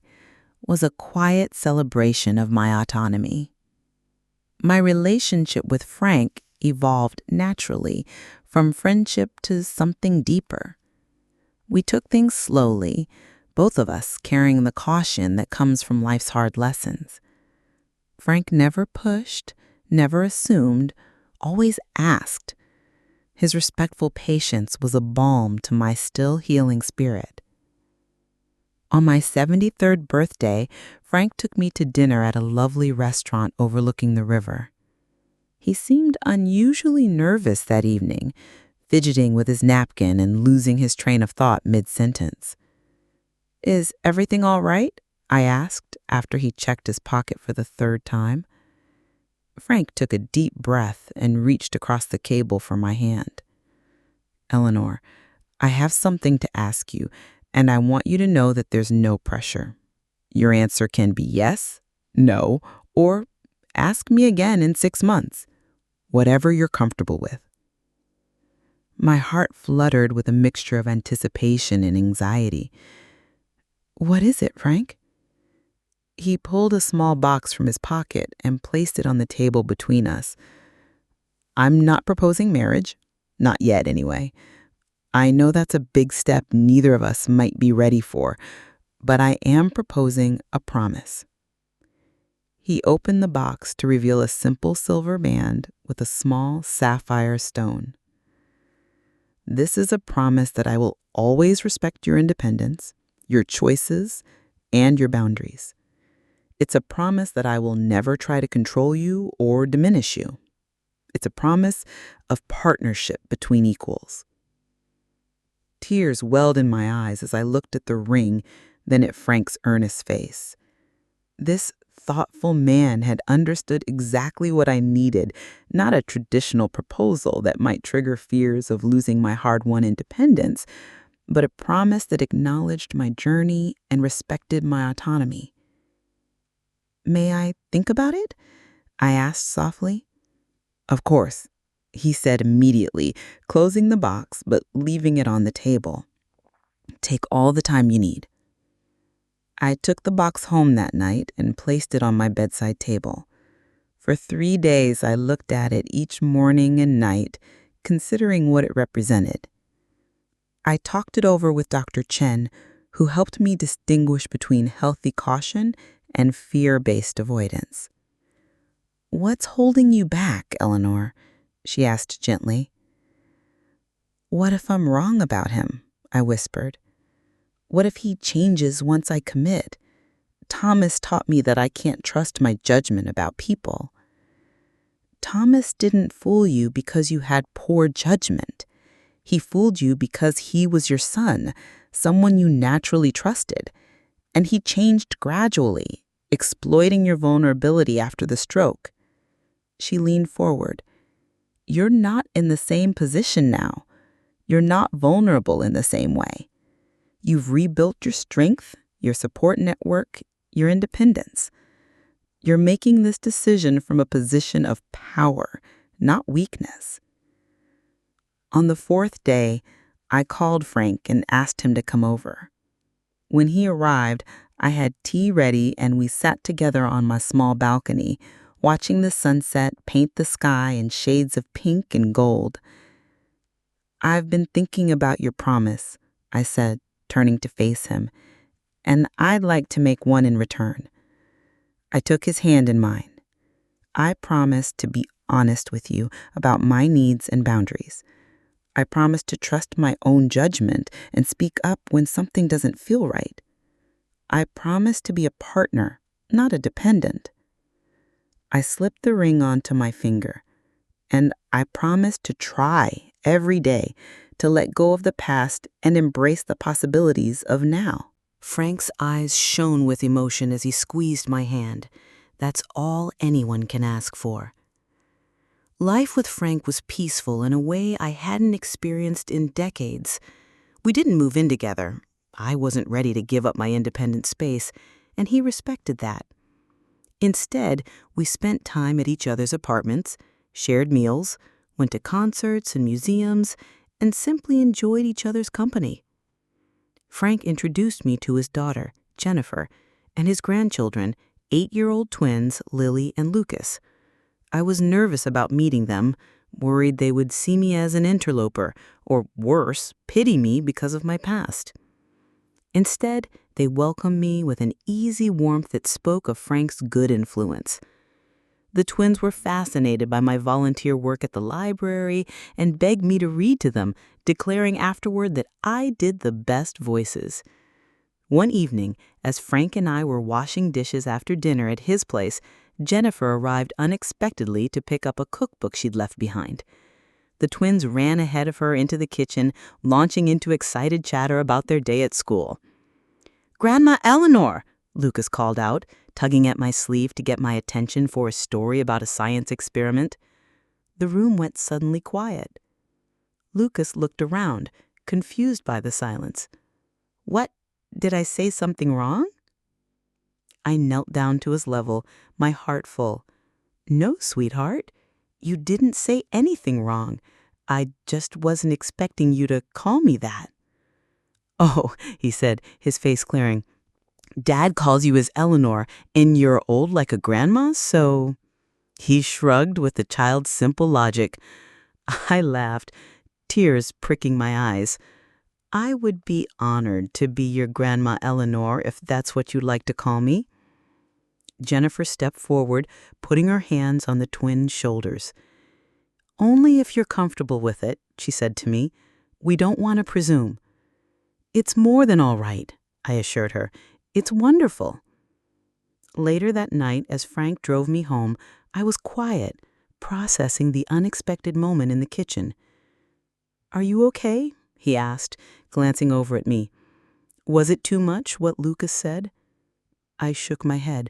was a quiet celebration of my autonomy. My relationship with Frank evolved naturally from friendship to something deeper. We took things slowly, both of us carrying the caution that comes from life's hard lessons. Frank never pushed, never assumed, always asked. His respectful patience was a balm to my still healing spirit. On my 73rd birthday, Frank took me to dinner at a lovely restaurant overlooking the river. He seemed unusually nervous that evening, fidgeting with his napkin and losing his train of thought mid-sentence. "Is everything all right?" I asked after he checked his pocket for the third time. Frank took a deep breath and reached across the table for my hand. "Eleanor, I have something to ask you, and I want you to know that there's no pressure. Your answer can be yes, no, or ask me again in 6 months, whatever you're comfortable with." My heart fluttered with a mixture of anticipation and anxiety. "What is it, Frank?" He pulled a small box from his pocket and placed it on the table between us. "I'm not proposing marriage, not yet anyway. I know that's a big step neither of us might be ready for, but I am proposing a promise." He opened the box to reveal a simple silver band with a small sapphire stone. "This is a promise that I will always respect your independence, your choices, and your boundaries. It's a promise that I will never try to control you or diminish you. It's a promise of partnership between equals." Tears welled in my eyes as I looked at the ring, then at Frank's earnest face. This thoughtful man had understood exactly what I needed, not a traditional proposal that might trigger fears of losing my hard-won independence, but a promise that acknowledged my journey and respected my autonomy. "May I think about it?" I asked softly. "Of course," he said immediately, closing the box but leaving it on the table. "Take all the time you need." I took the box home that night and placed it on my bedside table. For 3 days, I looked at it each morning and night, considering what it represented. I talked it over with Dr. Chen, who helped me distinguish between healthy caution and fear-based avoidance. "What's holding you back, Eleanor?" she asked gently. "What if I'm wrong about him?" I whispered. "What if he changes once I commit? Thomas taught me that I can't trust my judgment about people." "Thomas didn't fool you because you had poor judgment. He fooled you because he was your son, someone you naturally trusted. And he changed gradually, exploiting your vulnerability after the stroke." She leaned forward. "You're not in the same position now. You're not vulnerable in the same way. You've rebuilt your strength, your support network, your independence. You're making this decision from a position of power, not weakness." On the 4th day, I called Frank and asked him to come over. When he arrived, I had tea ready and we sat together on my small balcony, watching the sunset paint the sky in shades of pink and gold. "I've been thinking about your promise," I said, turning to face him, "and I'd like to make one in return." I took his hand in mine. "I promise to be honest with you about my needs and boundaries. I promise to trust my own judgment and speak up when something doesn't feel right. I promise to be a partner, not a dependent." I slipped the ring onto my finger, and I promised to try every day to let go of the past and embrace the possibilities of now. Frank's eyes shone with emotion as he squeezed my hand. That's all anyone can ask for. Life with Frank was peaceful in a way I hadn't experienced in decades. We didn't move in together. I wasn't ready to give up my independent space, and he respected that. Instead, we spent time at each other's apartments, shared meals, went to concerts and museums, and simply enjoyed each other's company. Frank introduced me to his daughter, Jennifer, and his grandchildren, 8-year-old twins, Lily and Lucas. I was nervous about meeting them, worried they would see me as an interloper, or worse, pity me because of my past. Instead, they welcomed me with an easy warmth that spoke of Frank's good influence. The twins were fascinated by my volunteer work at the library and begged me to read to them, declaring afterward that I did the best voices. One evening, as Frank and I were washing dishes after dinner at his place, Jennifer arrived unexpectedly to pick up a cookbook she'd left behind. The twins ran ahead of her into the kitchen, launching into excited chatter about their day at school. "Grandma Eleanor," Lucas called out, tugging at my sleeve to get my attention for a story about a science experiment. The room went suddenly quiet. Lucas looked around, confused by the silence. "What? Did I say something wrong?" I knelt down to his level, my heart full. "No, sweetheart, you didn't say anything wrong. I just wasn't expecting you to call me that." "Oh," he said, his face clearing. "Dad calls you as Eleanor, and you're old like a grandma, so—" He shrugged with the child's simple logic. I laughed, tears pricking my eyes. "I would be honored to be your Grandma Eleanor if that's what you'd like to call me." Jennifer stepped forward, putting her hands on the twins' shoulders. "Only if you're comfortable with it," she said to me. "We don't want to presume." "It's more than all right," I assured her. "It's wonderful." Later that night, as Frank drove me home, I was quiet, processing the unexpected moment in the kitchen. "Are you okay?" he asked, glancing over at me. "Was it too much, what Lucas said?" I shook my head.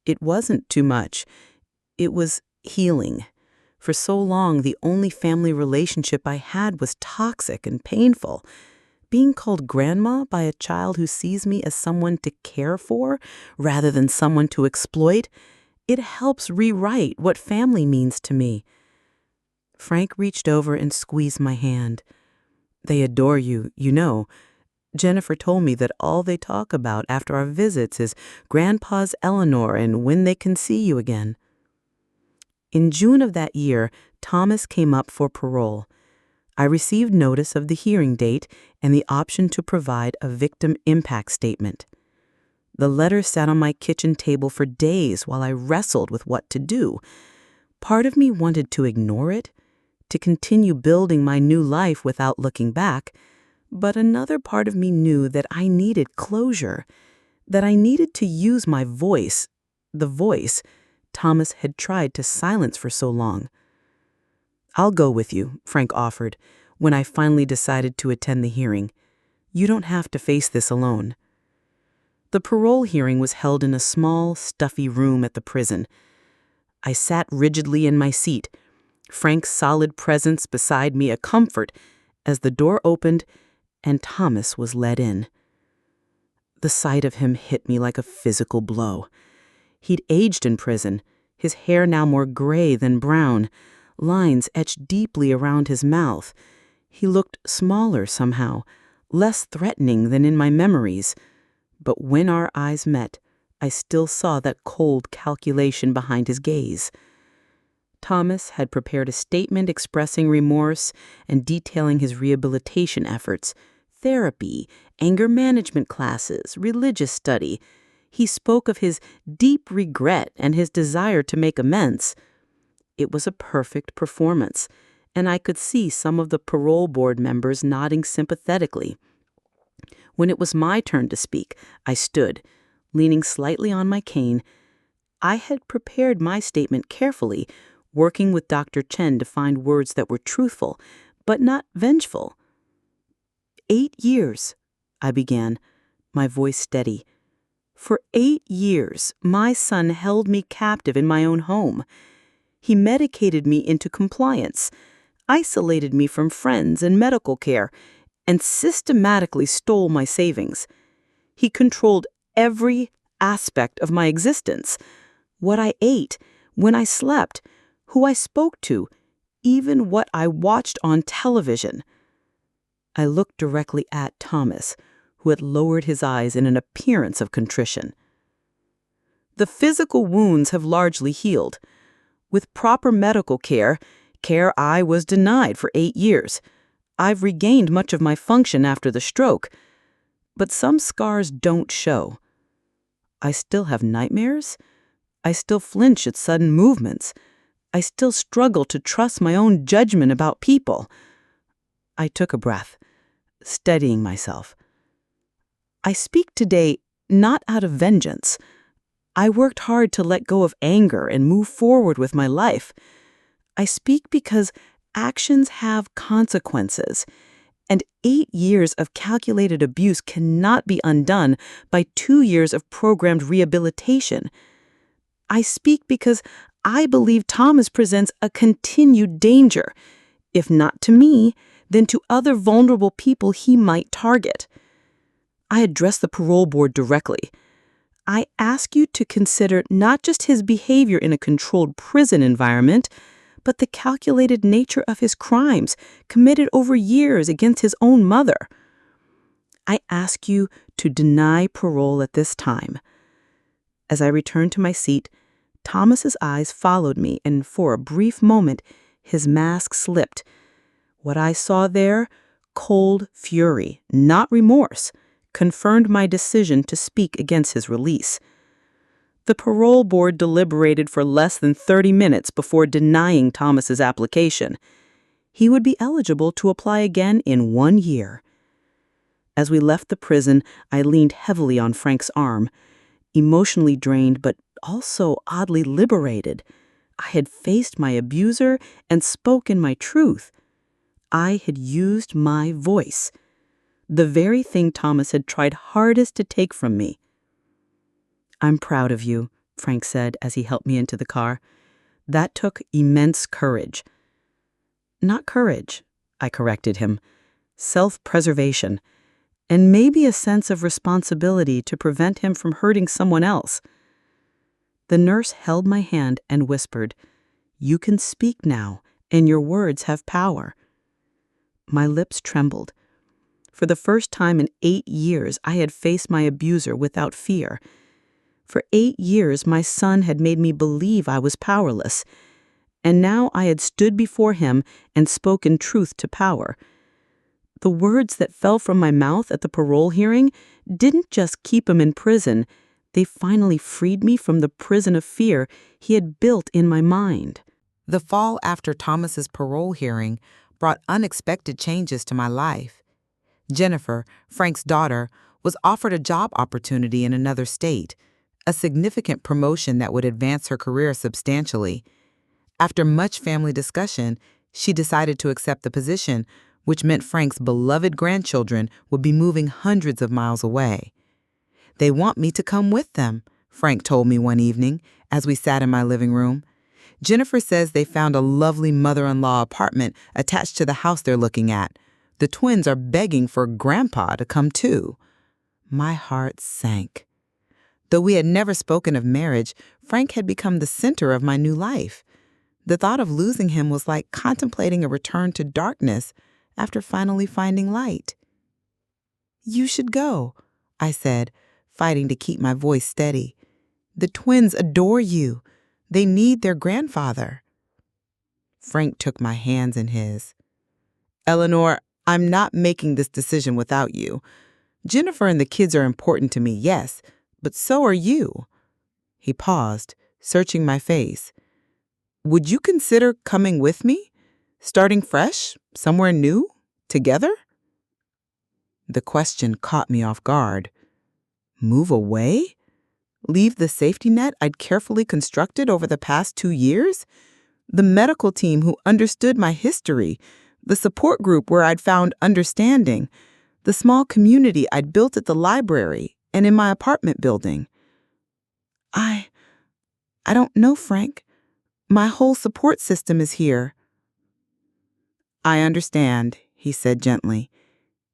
It wasn't too much. It was healing. For so long, the only family relationship I had was toxic and painful. Being called grandma by a child who sees me as someone to care for rather than someone to exploit, it helps rewrite what family means to me. Frank reached over and squeezed my hand. "They adore you, you know. Jennifer told me that all they talk about after our visits is Grandpa's Eleanor and when they can see you again." In June of that year, Thomas came up for parole. I received notice of the hearing date and the option to provide a victim impact statement. The letter sat on my kitchen table for days while I wrestled with what to do. Part of me wanted to ignore it, to continue building my new life without looking back, but another part of me knew that I needed closure, that I needed to use my voice, the voice Thomas had tried to silence for so long. "I'll go with you," Frank offered, when I finally decided to attend the hearing. "You don't have to face this alone." The parole hearing was held in a small, stuffy room at the prison. I sat rigidly in my seat, Frank's solid presence beside me a comfort, as the door opened and Thomas was led in. The sight of him hit me like a physical blow. He'd aged in prison, his hair now more gray than brown, lines etched deeply around his mouth. He looked smaller somehow, less threatening than in my memories. But when our eyes met, I still saw that cold calculation behind his gaze. Thomas had prepared a statement expressing remorse and detailing his rehabilitation efforts, therapy, anger management classes, religious study. He spoke of his deep regret and his desire to make amends. It was a perfect performance, and I could see some of the parole board members nodding sympathetically. When it was my turn to speak, I stood, leaning slightly on my cane. I had prepared my statement carefully, working with Dr. Chen to find words that were truthful, but not vengeful, 8 years, I began, my voice steady. For 8 years, my son held me captive in my own home. He medicated me into compliance, isolated me from friends and medical care, and systematically stole my savings. He controlled every aspect of my existence: what I ate, when I slept, who I spoke to, even what I watched on television. I looked directly at Thomas, who had lowered his eyes in an appearance of contrition. The physical wounds have largely healed. With proper medical care I was denied for 8 years. I've regained much of my function after the stroke, but some scars don't show. I still have nightmares. I still flinch at sudden movements. I still struggle to trust my own judgment about people. I took a breath, steadying myself. I speak today not out of vengeance. I worked hard to let go of anger and move forward with my life. I speak because actions have consequences, and 8 years of calculated abuse cannot be undone by 2 years of programmed rehabilitation. I speak because I believe Thomas presents a continued danger, if not to me, then to other vulnerable people he might target. I address the parole board directly. I ask you to consider not just his behavior in a controlled prison environment, but the calculated nature of his crimes committed over years against his own mother. I ask you to deny parole at this time. As I returned to my seat, Thomas's eyes followed me, and for a brief moment, his mask slipped. What I saw there, cold fury, not remorse, confirmed my decision to speak against his release. The parole board deliberated for less than 30 minutes before denying Thomas's application. He would be eligible to apply again in 1 year. As we left the prison, I leaned heavily on Frank's arm, emotionally drained but also oddly liberated. I had faced my abuser and spoken my truth. I had used my voice, the very thing Thomas had tried hardest to take from me. "I'm proud of you," Frank said as he helped me into the car. "That took immense courage." "Not courage," I corrected him. "Self-preservation, and maybe a sense of responsibility to prevent him from hurting someone else." The nurse held my hand and whispered, "You can speak now, and your words have power." My lips trembled. For the first time in 8 years, I had faced my abuser without fear. For 8 years, my son had made me believe I was powerless, and now I had stood before him and spoken truth to power. The words that fell from my mouth at the parole hearing didn't just keep him in prison, they finally freed me from the prison of fear he had built in my mind. The fall after Thomas's parole hearing brought unexpected changes to my life. Jennifer, Frank's daughter, was offered a job opportunity in another state, a significant promotion that would advance her career substantially. After much family discussion, she decided to accept the position, which meant Frank's beloved grandchildren would be moving hundreds of miles away. "They want me to come with them," Frank told me one evening as we sat in my living room. "Jennifer says they found a lovely mother-in-law apartment attached to the house they're looking at. The twins are begging for Grandpa to come too." My heart sank. Though we had never spoken of marriage, Frank had become the center of my new life. The thought of losing him was like contemplating a return to darkness after finally finding light. "You should go," I said, fighting to keep my voice steady. "The twins adore you. They need their grandfather." Frank took my hands in his. "Eleanor, I'm not making this decision without you. Jennifer and the kids are important to me, yes, but so are you." He paused, searching my face. "Would you consider coming with me? Starting fresh, somewhere new, together?" The question caught me off guard. Move away? Leave the safety net I'd carefully constructed over the past 2 years? The medical team who understood my history, the support group where I'd found understanding, The small community I'd built at the library and in my apartment building. I don't know, Frank. My whole support system is here. I understand, he said gently.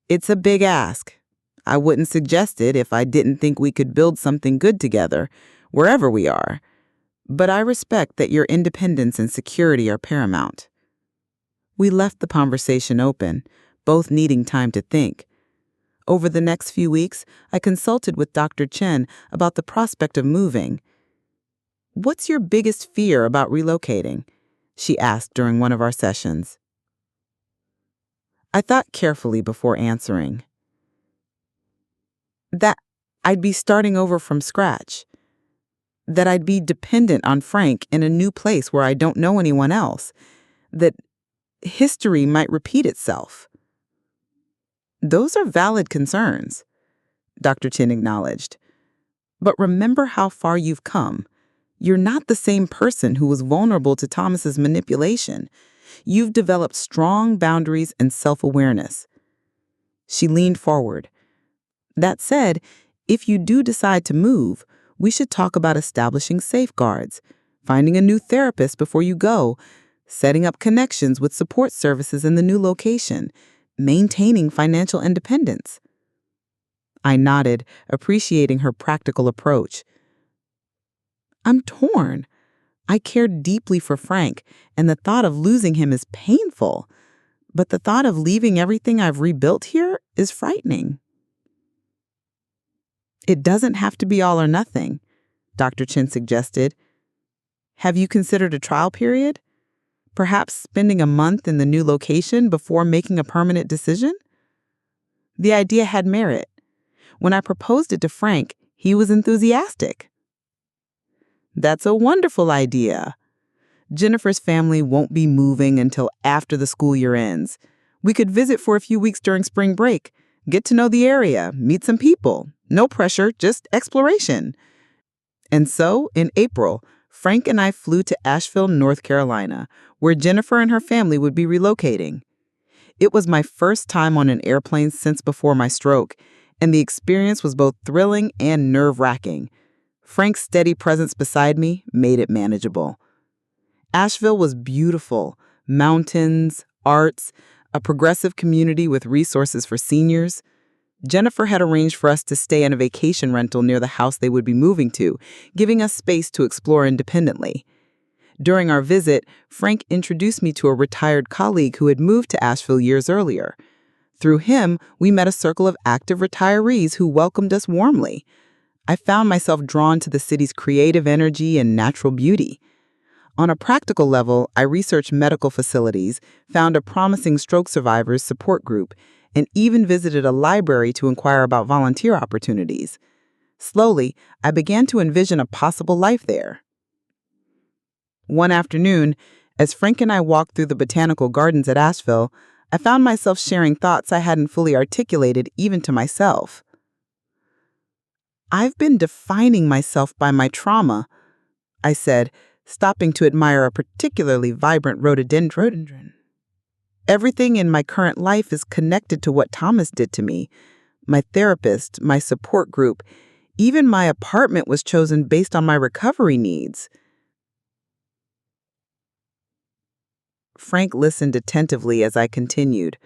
It's a big ask. I wouldn't suggest it if I didn't think we could build something good together, wherever we are. But I respect that your independence and security are paramount. We left the conversation open, both needing time to think. Over the next few weeks, I consulted with Dr. Chen about the prospect of moving. "What's your biggest fear about relocating?" she asked during one of our sessions. I thought carefully before answering. That I'd be starting over from scratch. That I'd be dependent on Frank in a new place where I don't know anyone else. That history might repeat itself. Those are valid concerns, Dr. Chin acknowledged. But remember how far you've come. You're not the same person who was vulnerable to Thomas's manipulation. You've developed strong boundaries and self-awareness. She leaned forward. That said, if you do decide to move, we should talk about establishing safeguards, finding a new therapist before you go, setting up connections with support services in the new location, maintaining financial independence. I nodded, appreciating her practical approach. I'm torn. I care deeply for Frank, and the thought of losing him is painful. But the thought of leaving everything I've rebuilt here is frightening. It doesn't have to be all or nothing, Dr. Chin suggested. Have you considered a trial period? Perhaps spending a month in the new location before making a permanent decision? The idea had merit. When I proposed it to Frank, he was enthusiastic. That's a wonderful idea. Jennifer's family won't be moving until after the school year ends. We could visit for a few weeks during spring break, get to know the area, meet some people. No pressure, just exploration. And so, in April, Frank and I flew to Asheville, North Carolina, where Jennifer and her family would be relocating. It was my first time on an airplane since before my stroke, and the experience was both thrilling and nerve-wracking. Frank's steady presence beside me made it manageable. Asheville was beautiful. Mountains, arts, a progressive community with resources for seniors. Jennifer had arranged for us to stay in a vacation rental near the house they would be moving to, giving us space to explore independently. During our visit, Frank introduced me to a retired colleague who had moved to Asheville years earlier. Through him, we met a circle of active retirees who welcomed us warmly. I found myself drawn to the city's creative energy and natural beauty. On a practical level, I researched medical facilities, found a promising stroke survivors support group, and even visited a library to inquire about volunteer opportunities. Slowly, I began to envision a possible life there. One afternoon, as Frank and I walked through the botanical gardens at Asheville, I found myself sharing thoughts I hadn't fully articulated even to myself. I've been defining myself by my trauma, I said, stopping to admire a particularly vibrant rhododendron. Everything in my current life is connected to what Thomas did to me. My therapist, my support group, even my apartment was chosen based on my recovery needs. Frank listened attentively as I continued.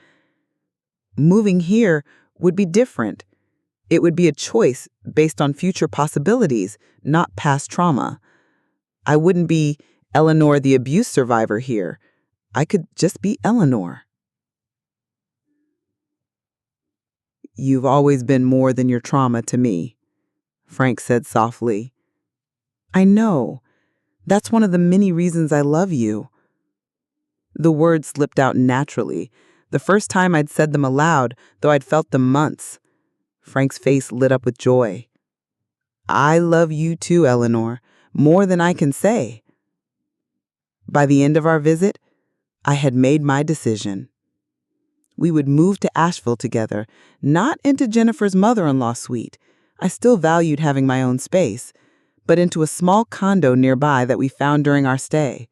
Moving here would be different. It would be a choice based on future possibilities, not past trauma. I wouldn't be Eleanor the abuse survivor here. I could just be Eleanor. You've always been more than your trauma to me, Frank said softly. I know. That's one of the many reasons I love you. The words slipped out naturally, the first time I'd said them aloud, though I'd felt them months. Frank's face lit up with joy. I love you too, Eleanor, more than I can say. By the end of our visit, I had made my decision. We would move to Asheville together, not into Jennifer's mother-in-law suite. I still valued having my own space, but into a small condo nearby that we found during our stay.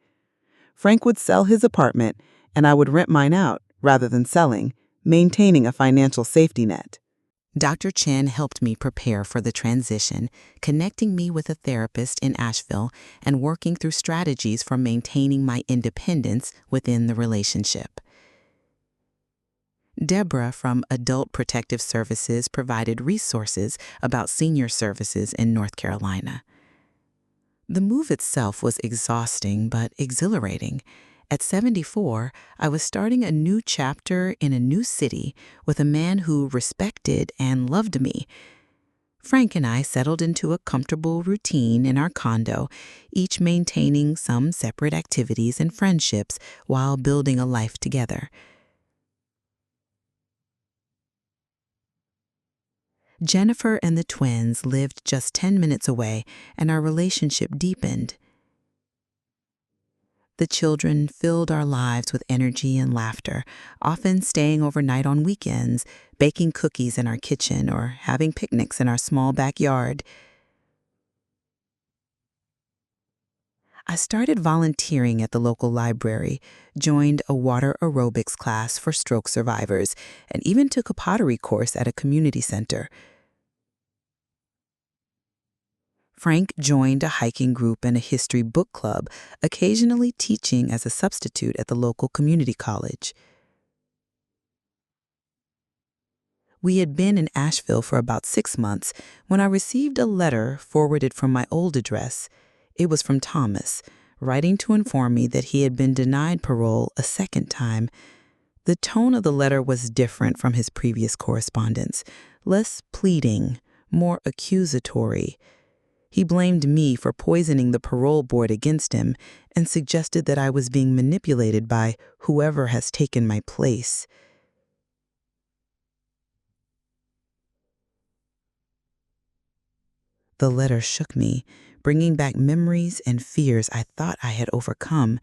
Frank would sell his apartment, and I would rent mine out rather than selling, maintaining a financial safety net. Dr. Chen helped me prepare for the transition, connecting me with a therapist in Asheville and working through strategies for maintaining my independence within the relationship. Deborah from Adult Protective Services provided resources about senior services in North Carolina. The move itself was exhausting but exhilarating. At 74, I was starting a new chapter in a new city with a man who respected and loved me. Frank and I settled into a comfortable routine in our condo, each maintaining some separate activities and friendships while building a life together. Jennifer and the twins lived just 10 minutes away, and our relationship deepened. The children filled our lives with energy and laughter, often staying overnight on weekends, baking cookies in our kitchen, or having picnics in our small backyard. I started volunteering at the local library, joined a water aerobics class for stroke survivors, and even took a pottery course at a community center. Frank joined a hiking group and a history book club, occasionally teaching as a substitute at the local community college. We had been in Asheville for about 6 months when I received a letter forwarded from my old address. It was from Thomas, writing to inform me that he had been denied parole a second time. The tone of the letter was different from his previous correspondence, less pleading, more accusatory. He blamed me for poisoning the parole board against him and suggested that I was being manipulated by whoever has taken my place. The letter shook me, bringing back memories and fears I thought I had overcome.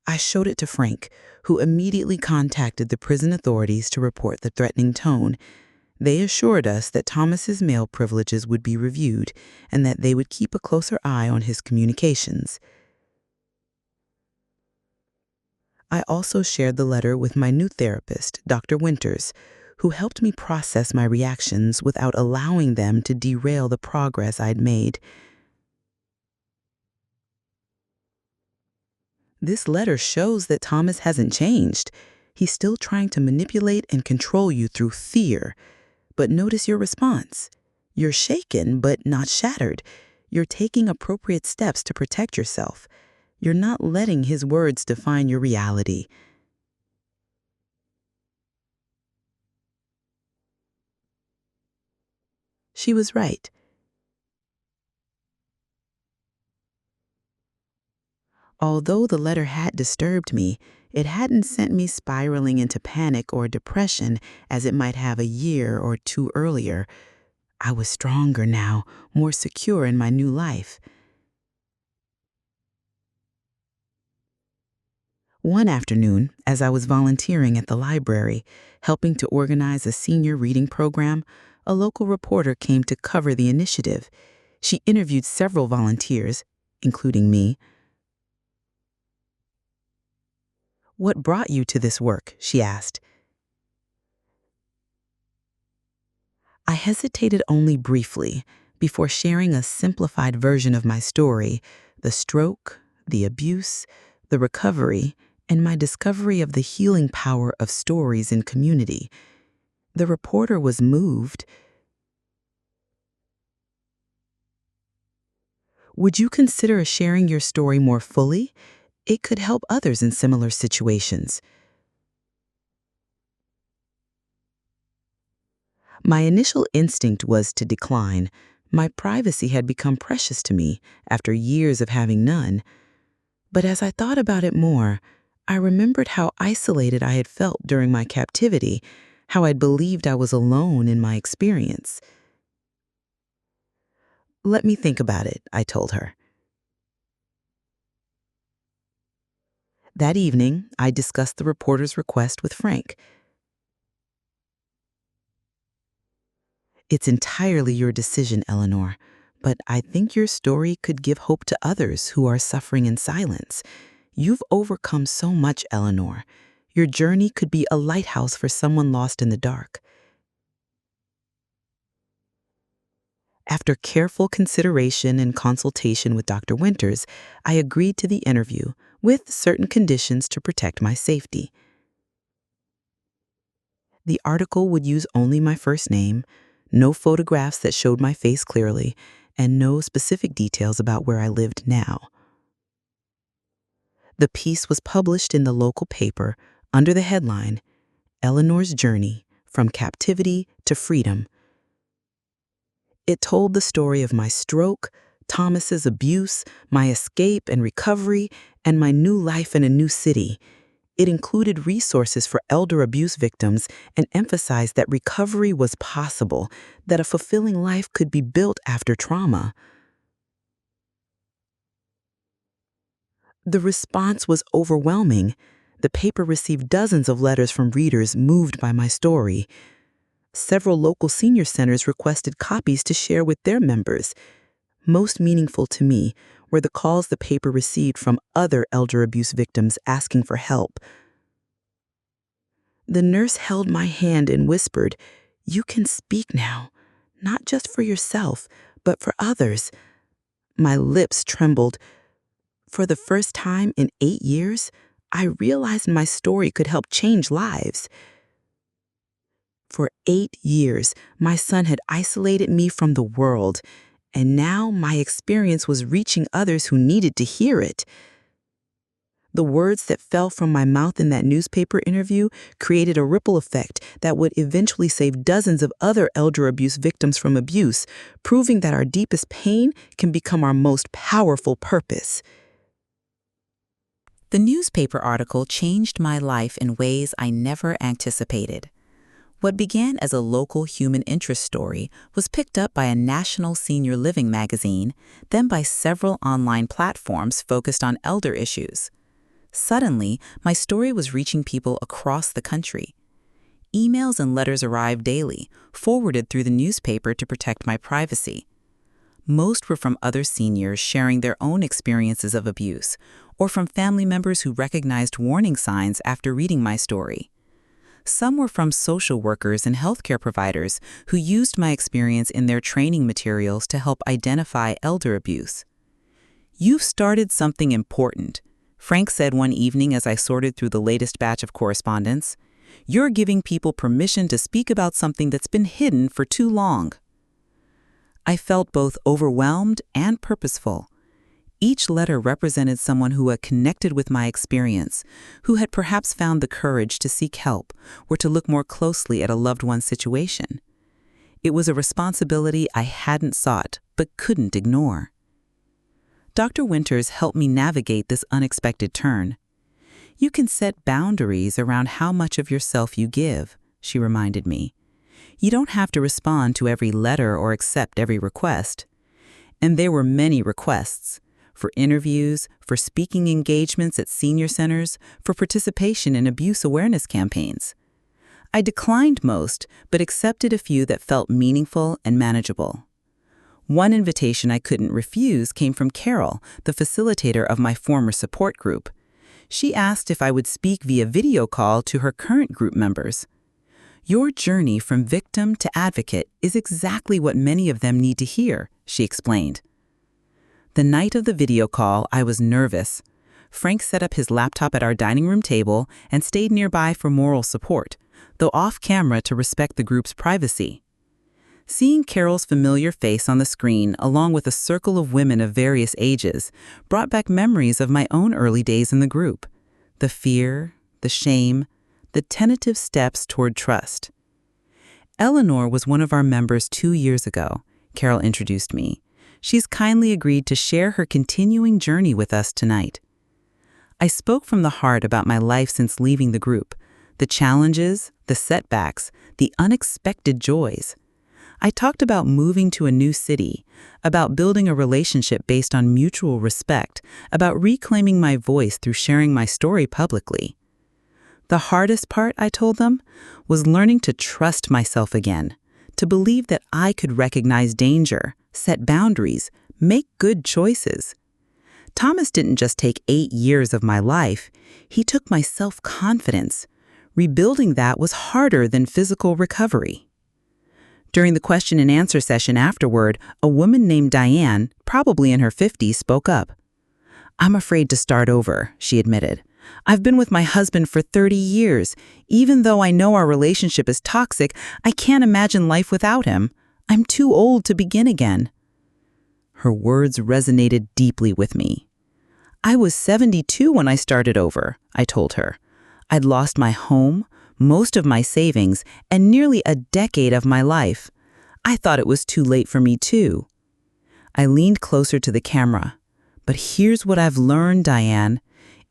I showed it to Frank, who immediately contacted the prison authorities to report the threatening tone. They assured us that Thomas's mail privileges would be reviewed and that they would keep a closer eye on his communications. I also shared the letter with my new therapist, Dr. Winters, who helped me process my reactions without allowing them to derail the progress I'd made. This letter shows that Thomas hasn't changed. He's still trying to manipulate and control you through fear. But notice your response. You're shaken, but not shattered. You're taking appropriate steps to protect yourself. You're not letting his words define your reality. She was right. Although the letter had disturbed me, it hadn't sent me spiraling into panic or depression as it might have a year or two earlier. I was stronger now, more secure in my new life. One afternoon, as I was volunteering at the library, helping to organize a senior reading program, a local reporter came to cover the initiative. She interviewed several volunteers, including me. "What brought you to this work?" she asked. I hesitated only briefly before sharing a simplified version of my story, the stroke, the abuse, the recovery, and my discovery of the healing power of stories in community. The reporter was moved. "Would you consider sharing your story more fully? It could help others in similar situations." My initial instinct was to decline. My privacy had become precious to me after years of having none. But as I thought about it more, I remembered how isolated I had felt during my captivity, how I'd believed I was alone in my experience. "Let me think about it," I told her. That evening, I discussed the reporter's request with Frank. "It's entirely your decision, Eleanor, but I think your story could give hope to others who are suffering in silence. You've overcome so much, Eleanor. Your journey could be a lighthouse for someone lost in the dark. After careful consideration and consultation with Dr. Winters, I agreed to the interview with certain conditions to protect my safety. The article would use only my first name, no photographs that showed my face clearly, and no specific details about where I lived now. The piece was published in the local paper under the headline, Eleanor's Journey from Captivity to Freedom. It told the story of my stroke, Thomas's abuse, my escape and recovery, and my new life in a new city. It included resources for elder abuse victims and emphasized that recovery was possible, that a fulfilling life could be built after trauma. The response was overwhelming. The paper received dozens of letters from readers moved by my story. Several local senior centers requested copies to share with their members. Most meaningful to me were the calls the paper received from other elder abuse victims asking for help. The nurse held my hand and whispered, "You can speak now, not just for yourself, but for others." My lips trembled. For the first time in 8 years, I realized my story could help change lives. For 8 years, my son had isolated me from the world, and now my experience was reaching others who needed to hear it. The words that fell from my mouth in that newspaper interview created a ripple effect that would eventually save dozens of other elder abuse victims from abuse, proving that our deepest pain can become our most powerful purpose. The newspaper article changed my life in ways I never anticipated. What began as a local human interest story was picked up by a national senior living magazine, then by several online platforms focused on elder issues. Suddenly, my story was reaching people across the country. Emails and letters arrived daily, forwarded through the newspaper to protect my privacy. Most were from other seniors sharing their own experiences of abuse, or from family members who recognized warning signs after reading my story. Some were from social workers and healthcare providers who used my experience in their training materials to help identify elder abuse. "You've started something important," Frank said one evening as I sorted through the latest batch of correspondence. "You're giving people permission to speak about something that's been hidden for too long." I felt both overwhelmed and purposeful. Each letter represented someone who had connected with my experience, who had perhaps found the courage to seek help or to look more closely at a loved one's situation. It was a responsibility I hadn't sought but couldn't ignore. Dr. Winters helped me navigate this unexpected turn. "You can set boundaries around how much of yourself you give," she reminded me. "You don't have to respond to every letter or accept every request." And there were many requests. For interviews, for speaking engagements at senior centers, for participation in abuse awareness campaigns. I declined most, but accepted a few that felt meaningful and manageable. One invitation I couldn't refuse came from Carol, the facilitator of my former support group. She asked if I would speak via video call to her current group members. "Your journey from victim to advocate is exactly what many of them need to hear," she explained. The night of the video call, I was nervous. Frank set up his laptop at our dining room table and stayed nearby for moral support, though off camera to respect the group's privacy. Seeing Carol's familiar face on the screen, along with a circle of women of various ages, brought back memories of my own early days in the group. The fear, the shame, the tentative steps toward trust. "Eleanor was one of our members 2 years ago," Carol introduced me. "She's kindly agreed to share her continuing journey with us tonight." I spoke from the heart about my life since leaving the group, the challenges, the setbacks, the unexpected joys. I talked about moving to a new city, about building a relationship based on mutual respect, about reclaiming my voice through sharing my story publicly. The hardest part, I told them, was learning to trust myself again, to believe that I could recognize danger, set boundaries, make good choices. Thomas didn't just take 8 years of my life, he took my self-confidence. Rebuilding that was harder than physical recovery. During the question and answer session afterward, a woman named Diane, probably in her 50s, spoke up. "I'm afraid to start over," she admitted. "I've been with my husband for 30 years. Even though I know our relationship is toxic, I can't imagine life without him. I'm too old to begin again." Her words resonated deeply with me. "I was 72 when I started over," I told her. "I'd lost my home, most of my savings, and nearly a decade of my life. I thought it was too late for me too." I leaned closer to the camera. "But here's what I've learned, Diane.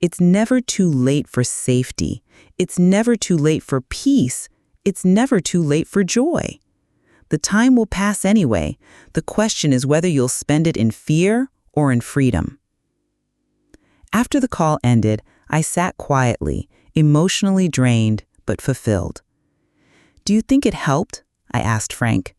It's never too late for safety. It's never too late for peace. It's never too late for joy. The time will pass anyway. The question is whether you'll spend it in fear or in freedom." After the call ended, I sat quietly, emotionally drained but fulfilled. "Do you think it helped?" I asked Frank.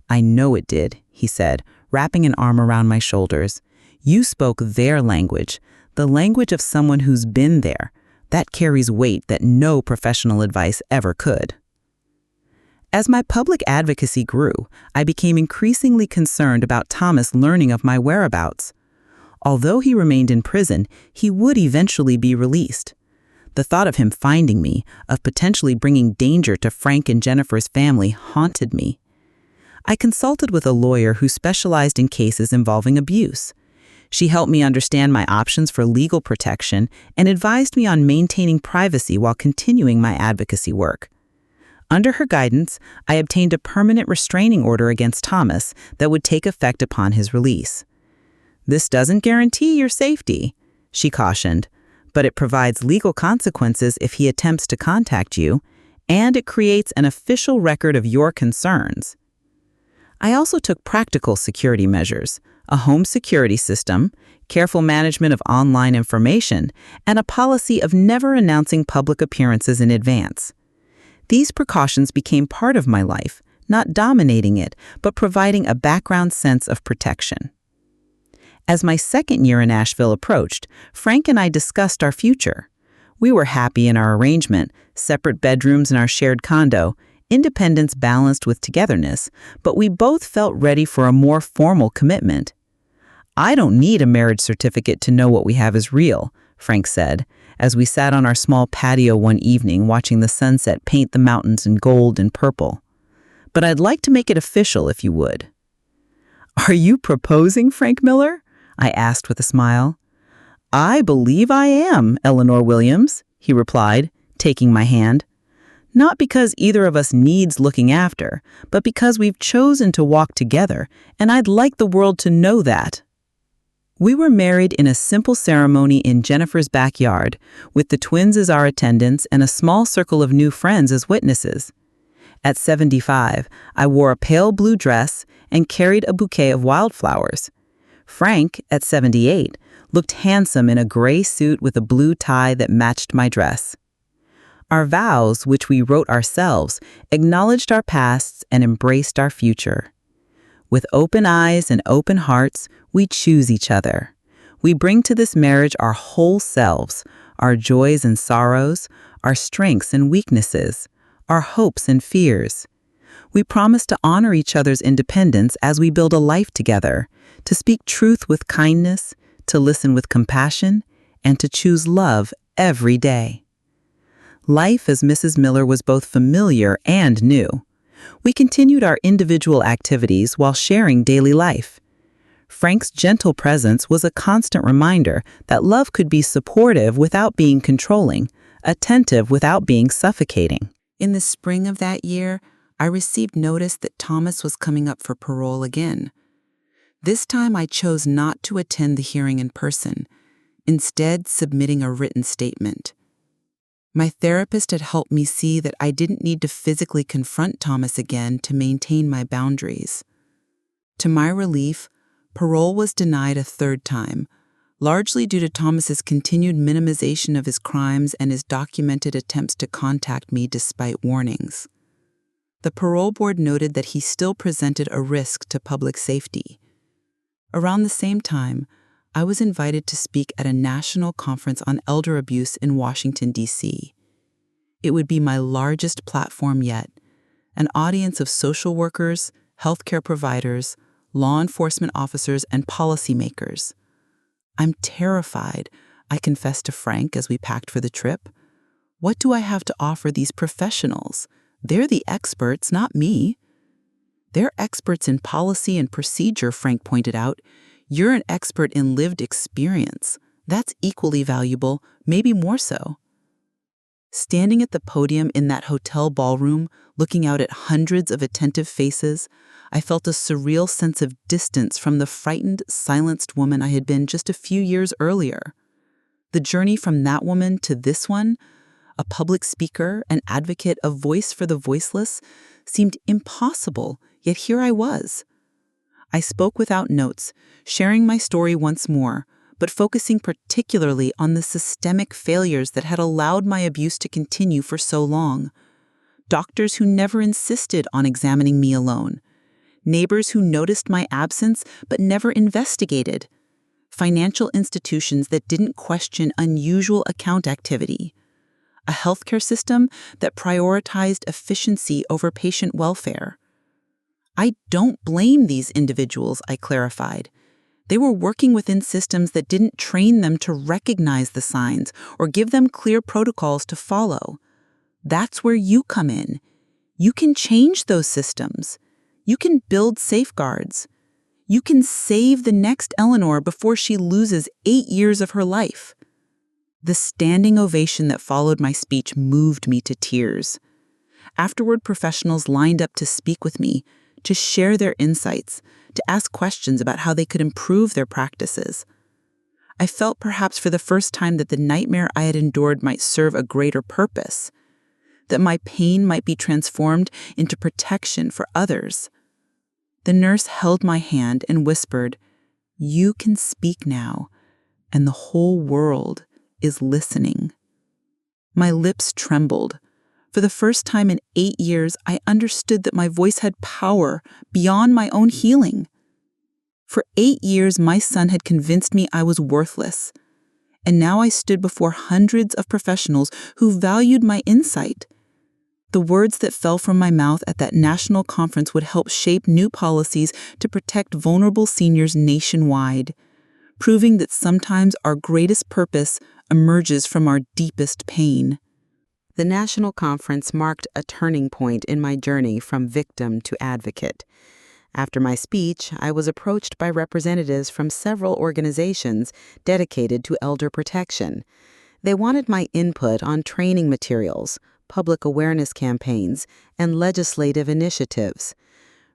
"I know it did," he said, wrapping an arm around my shoulders. "You spoke their language, the language of someone who's been there. That carries weight that no professional advice ever could." As my public advocacy grew, I became increasingly concerned about Thomas learning of my whereabouts. Although he remained in prison, he would eventually be released. The thought of him finding me, of potentially bringing danger to Frank and Jennifer's family, haunted me. I consulted with a lawyer who specialized in cases involving abuse. She helped me understand my options for legal protection and advised me on maintaining privacy while continuing my advocacy work. Under her guidance, I obtained a permanent restraining order against Thomas that would take effect upon his release. "This doesn't guarantee your safety," she cautioned, "but it provides legal consequences if he attempts to contact you, and it creates an official record of your concerns." I also took practical security measures, a home security system, careful management of online information, and a policy of never announcing public appearances in advance. These precautions became part of my life, not dominating it, but providing a background sense of protection. As my second year in Asheville approached, Frank and I discussed our future. We were happy in our arrangement, separate bedrooms in our shared condo, independence balanced with togetherness, but we both felt ready for a more formal commitment. "I don't need a marriage certificate to know what we have is real," Frank said, as we sat on our small patio one evening watching the sunset paint the mountains in gold and purple. "But I'd like to make it official if you would." "Are you proposing, Frank Miller?" I asked with a smile. "I believe I am, Eleanor Williams," he replied, taking my hand. "Not because either of us needs looking after, but because we've chosen to walk together, and I'd like the world to know that." We were married in a simple ceremony in Jennifer's backyard, with the twins as our attendants and a small circle of new friends as witnesses. At 75, I wore a pale blue dress and carried a bouquet of wildflowers. Frank, at 78, looked handsome in a gray suit with a blue tie that matched my dress. Our vows, which we wrote ourselves, acknowledged our pasts and embraced our future. With open eyes and open hearts, we choose each other. We bring to this marriage our whole selves, our joys and sorrows, our strengths and weaknesses, our hopes and fears. We promise to honor each other's independence as we build a life together, to speak truth with kindness, to listen with compassion, and to choose love every day. Life as Mrs. Miller was both familiar and new. We continued our individual activities while sharing daily life. Frank's gentle presence was a constant reminder that love could be supportive without being controlling, attentive without being suffocating. In the spring of that year, I received notice that Thomas was coming up for parole again. This time I chose not to attend the hearing in person, instead submitting a written statement. My therapist had helped me see that I didn't need to physically confront Thomas again to maintain my boundaries. To my relief, parole was denied a third time, largely due to Thomas's continued minimization of his crimes and his documented attempts to contact me despite warnings. The parole board noted that he still presented a risk to public safety. Around the same time, I was invited to speak at a national conference on elder abuse in Washington, D.C. It would be my largest platform yet, an audience of social workers, healthcare providers, law enforcement officers, and policymakers. I'm terrified, I confessed to Frank as we packed for the trip. What do I have to offer these professionals? They're the experts, not me. They're experts in policy and procedure, Frank pointed out. You're an expert in lived experience. That's equally valuable, maybe more so. Standing at the podium in that hotel ballroom, looking out at hundreds of attentive faces, I felt a surreal sense of distance from the frightened, silenced woman I had been just a few years earlier. The journey from that woman to this one, a public speaker, an advocate, a voice for the voiceless, seemed impossible, yet here I was. I spoke without notes, sharing my story once more, but focusing particularly on the systemic failures that had allowed my abuse to continue for so long. Doctors who never insisted on examining me alone. Neighbors who noticed my absence but never investigated. Financial institutions that didn't question unusual account activity. A healthcare system that prioritized efficiency over patient welfare. I don't blame these individuals, I clarified. They were working within systems that didn't train them to recognize the signs or give them clear protocols to follow. That's where you come in. You can change those systems. You can build safeguards. You can save the next Eleanor before she loses 8 years of her life. The standing ovation that followed my speech moved me to tears. Afterward, professionals lined up to speak with me, to share their insights, to ask questions about how they could improve their practices. I felt perhaps for the first time that the nightmare I had endured might serve a greater purpose, that my pain might be transformed into protection for others. The nurse held my hand and whispered, "You can speak now, and the whole world is listening." My lips trembled. For the first time in 8 years, I understood that my voice had power beyond my own healing. For 8 years, my son had convinced me I was worthless. And now I stood before hundreds of professionals who valued my insight. The words that fell from my mouth at that national conference would help shape new policies to protect vulnerable seniors nationwide, proving that sometimes our greatest purpose emerges from our deepest pain. The national conference marked a turning point in my journey from victim to advocate. After my speech, I was approached by representatives from several organizations dedicated to elder protection. They wanted my input on training materials, public awareness campaigns, and legislative initiatives.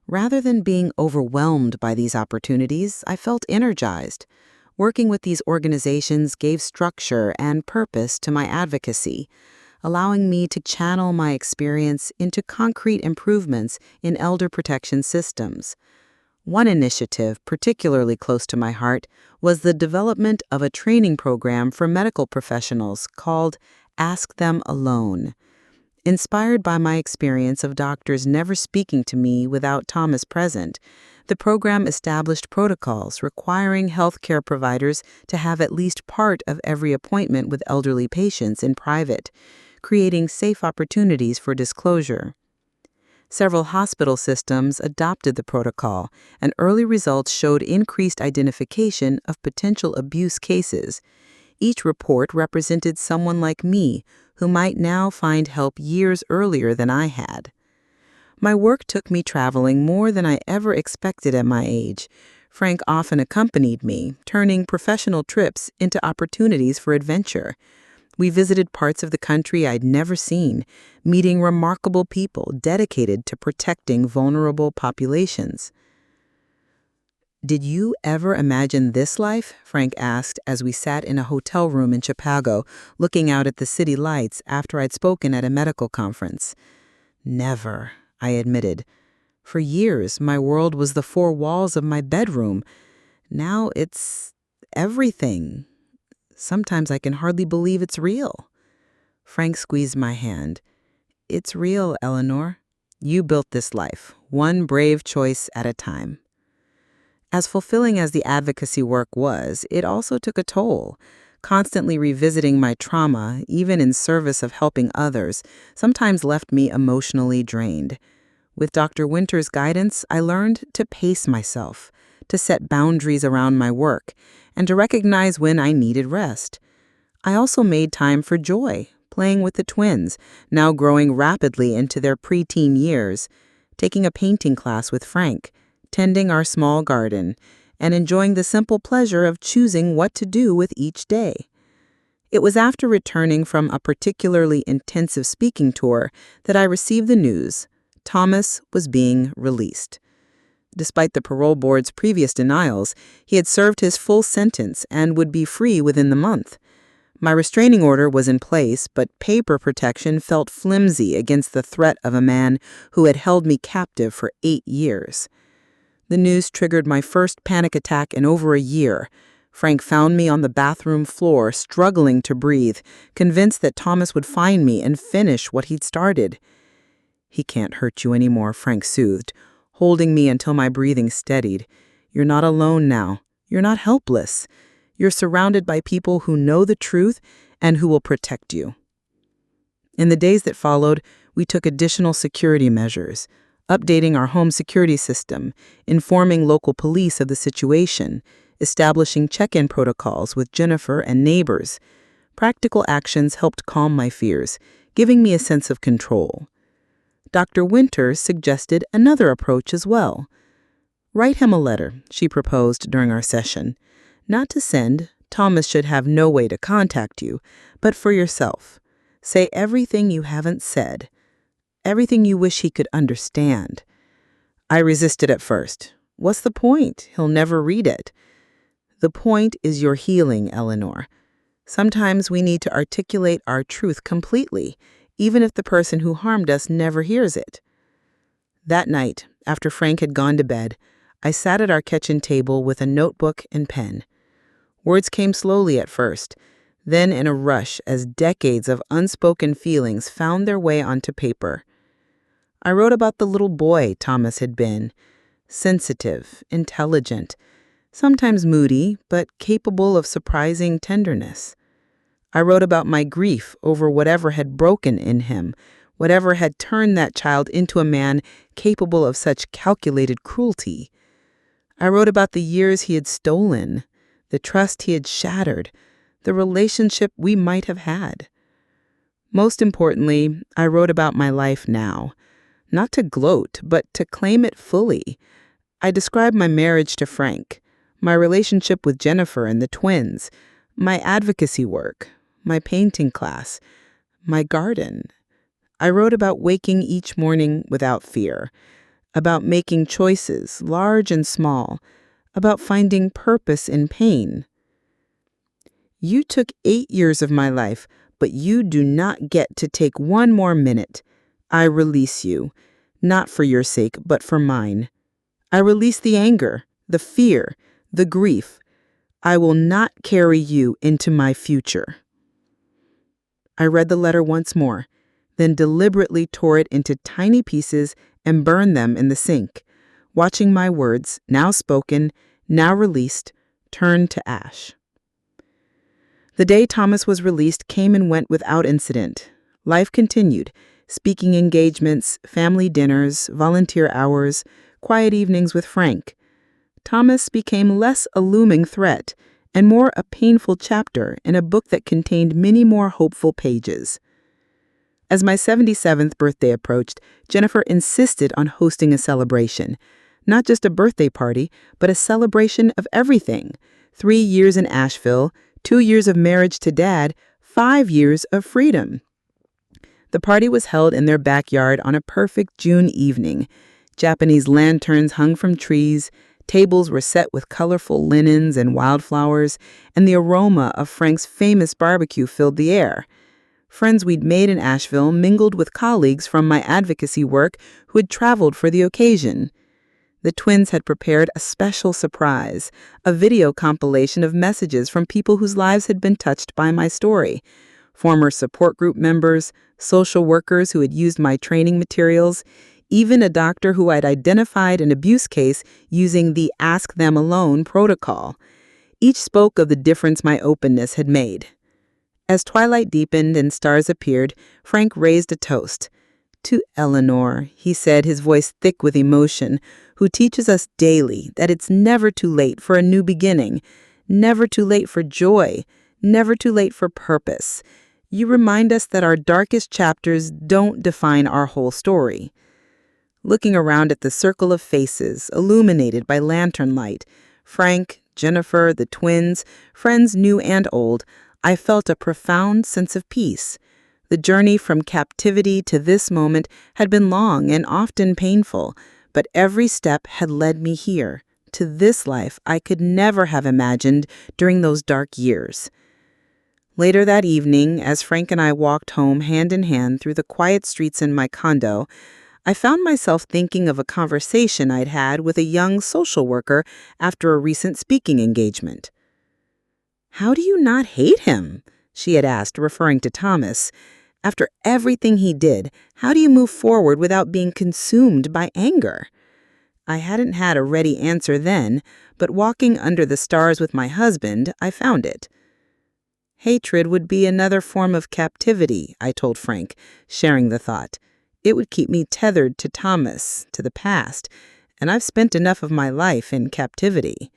Rather than being overwhelmed by these opportunities, I felt energized. Working with these organizations gave structure and purpose to my advocacy, allowing me to channel my experience into concrete improvements in elder protection systems. One initiative particularly close to my heart was the development of a training program for medical professionals called Ask Them Alone. Inspired by my experience of doctors never speaking to me without Thomas present, the program established protocols requiring healthcare providers to have at least part of every appointment with elderly patients in private, creating safe opportunities for disclosure. Several hospital systems adopted the protocol, and early results showed increased identification of potential abuse cases. Each report represented someone like me who might now find help years earlier than I had. My work took me traveling more than I ever expected at my age. Frank often accompanied me, turning professional trips into opportunities for adventure. We visited parts of the country I'd never seen, meeting remarkable people dedicated to protecting vulnerable populations. "Did you ever imagine this life?" Frank asked as we sat in a hotel room in Chicago, looking out at the city lights after I'd spoken at a medical conference. "Never," I admitted. "For years, my world was the four walls of my bedroom. Now it's everything. Sometimes I can hardly believe it's real." Frank squeezed my hand. "It's real, Eleanor. You built this life, one brave choice at a time." As fulfilling as the advocacy work was, it also took a toll. Constantly revisiting my trauma, even in service of helping others, sometimes left me emotionally drained. With Dr. Winter's guidance, I learned to pace myself, to set boundaries around my work, and to recognize when I needed rest. I also made time for joy, playing with the twins, now growing rapidly into their preteen years, taking a painting class with Frank, tending our small garden, and enjoying the simple pleasure of choosing what to do with each day. It was after returning from a particularly intensive speaking tour that I received the news: Thomas was being released. Despite the parole board's previous denials, he had served his full sentence and would be free within the month. My restraining order was in place, but paper protection felt flimsy against the threat of a man who had held me captive for 8 years. The news triggered my first panic attack in over a year. Frank found me on the bathroom floor, struggling to breathe, convinced that Thomas would find me and finish what he'd started. "He can't hurt you anymore," Frank soothed, holding me until my breathing steadied. "You're not alone now. You're not helpless. You're surrounded by people who know the truth and who will protect you." In the days that followed, we took additional security measures, updating our home security system, informing local police of the situation, establishing check-in protocols with Jennifer and neighbors. Practical actions helped calm my fears, giving me a sense of control. Dr. Winters suggested another approach as well. "Write him a letter," she proposed during our session. "Not to send, Thomas should have no way to contact you, but for yourself. Say everything you haven't said, everything you wish he could understand." I resisted at first. "What's the point? He'll never read it." "The point is your healing, Eleanor. Sometimes we need to articulate our truth completely, even if the person who harmed us never hears it." That night, after Frank had gone to bed, I sat at our kitchen table with a notebook and pen. Words came slowly at first, then in a rush as decades of unspoken feelings found their way onto paper. I wrote about the little boy Thomas had been, sensitive, intelligent, sometimes moody, but capable of surprising tenderness. I wrote about my grief over whatever had broken in him, whatever had turned that child into a man capable of such calculated cruelty. I wrote about the years he had stolen, the trust he had shattered, the relationship we might have had. Most importantly, I wrote about my life now, not to gloat, but to claim it fully. I described my marriage to Frank, my relationship with Jennifer and the twins, my advocacy work, my painting class, my garden. I wrote about waking each morning without fear, about making choices, large and small, about finding purpose in pain. "You took 8 years of my life, but you do not get to take one more minute. I release you, not for your sake, but for mine. I release the anger, the fear, the grief. I will not carry you into my future." I read the letter once more, then deliberately tore it into tiny pieces and burned them in the sink, watching my words, now spoken, now released, turn to ash. The day Thomas was released came and went without incident. Life continued: speaking engagements, family dinners, volunteer hours, quiet evenings with Frank. Thomas became less a looming threat and more a painful chapter in a book that contained many more hopeful pages. As my 77th birthday approached, Jennifer insisted on hosting a celebration. Not just a birthday party, but a celebration of everything. 3 years in Asheville, 2 years of marriage to Dad, 5 years of freedom. The party was held in their backyard on a perfect June evening. Japanese lanterns hung from trees, tables were set with colorful linens and wildflowers, and the aroma of Frank's famous barbecue filled the air. Friends we'd made in Asheville mingled with colleagues from my advocacy work who had traveled for the occasion. The twins had prepared a special surprise, a video compilation of messages from people whose lives had been touched by my story. Former support group members, social workers who had used my training materials, even a doctor who had identified an abuse case using the Ask Them Alone protocol. Each spoke of the difference my openness had made. As twilight deepened and stars appeared, Frank raised a toast. "To Eleanor," he said, his voice thick with emotion, "who teaches us daily that it's never too late for a new beginning, never too late for joy, never too late for purpose. You remind us that our darkest chapters don't define our whole story." Looking around at the circle of faces illuminated by lantern light, Frank, Jennifer, the twins, friends new and old, I felt a profound sense of peace. The journey from captivity to this moment had been long and often painful, but every step had led me here, to this life I could never have imagined during those dark years. Later that evening, as Frank and I walked home hand in hand through the quiet streets in my condo, I found myself thinking of a conversation I'd had with a young social worker after a recent speaking engagement. "How do you not hate him?" she had asked, referring to Thomas. "After everything he did, how do you move forward without being consumed by anger?" I hadn't had a ready answer then, but walking under the stars with my husband, I found it. "Hatred would be another form of captivity," I told Frank, sharing the thought. "It would keep me tethered to Thomas, to the past, and I've spent enough of my life in captivity."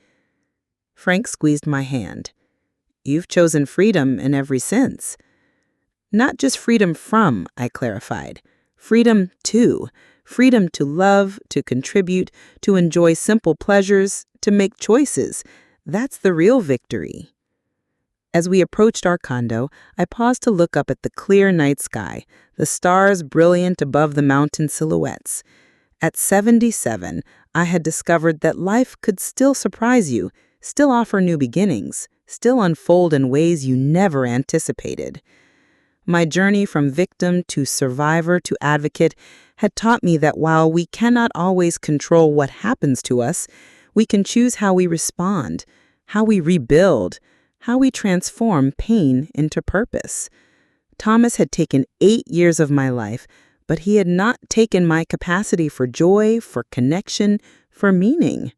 Frank squeezed my hand. "You've chosen freedom in every sense." "Not just freedom from," I clarified. "Freedom to. Freedom to love, to contribute, to enjoy simple pleasures, to make choices. That's the real victory." As we approached our condo, I paused to look up at the clear night sky, the stars brilliant above the mountain silhouettes. At 77, I had discovered that life could still surprise you, still offer new beginnings, still unfold in ways you never anticipated. My journey from victim to survivor to advocate had taught me that while we cannot always control what happens to us, we can choose how we respond, how we rebuild, how we transform pain into purpose. Thomas had taken 8 years of my life, but he had not taken my capacity for joy, for connection, for meaning.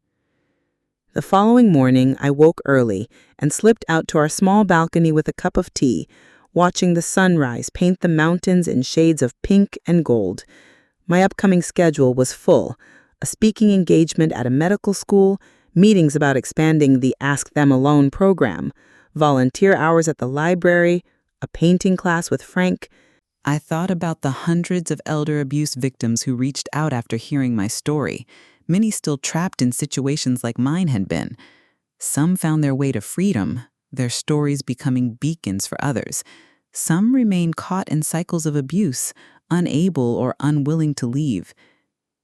The following morning, I woke early and slipped out to our small balcony with a cup of tea, watching the sunrise paint the mountains in shades of pink and gold. My upcoming schedule was full: a speaking engagement at a medical school, meetings about expanding the Ask Them Alone program, volunteer hours at the library, a painting class with Frank. I thought about the hundreds of elder abuse victims who reached out after hearing my story, many still trapped in situations like mine had been. Some found their way to freedom, their stories becoming beacons for others. Some remained caught in cycles of abuse, unable or unwilling to leave.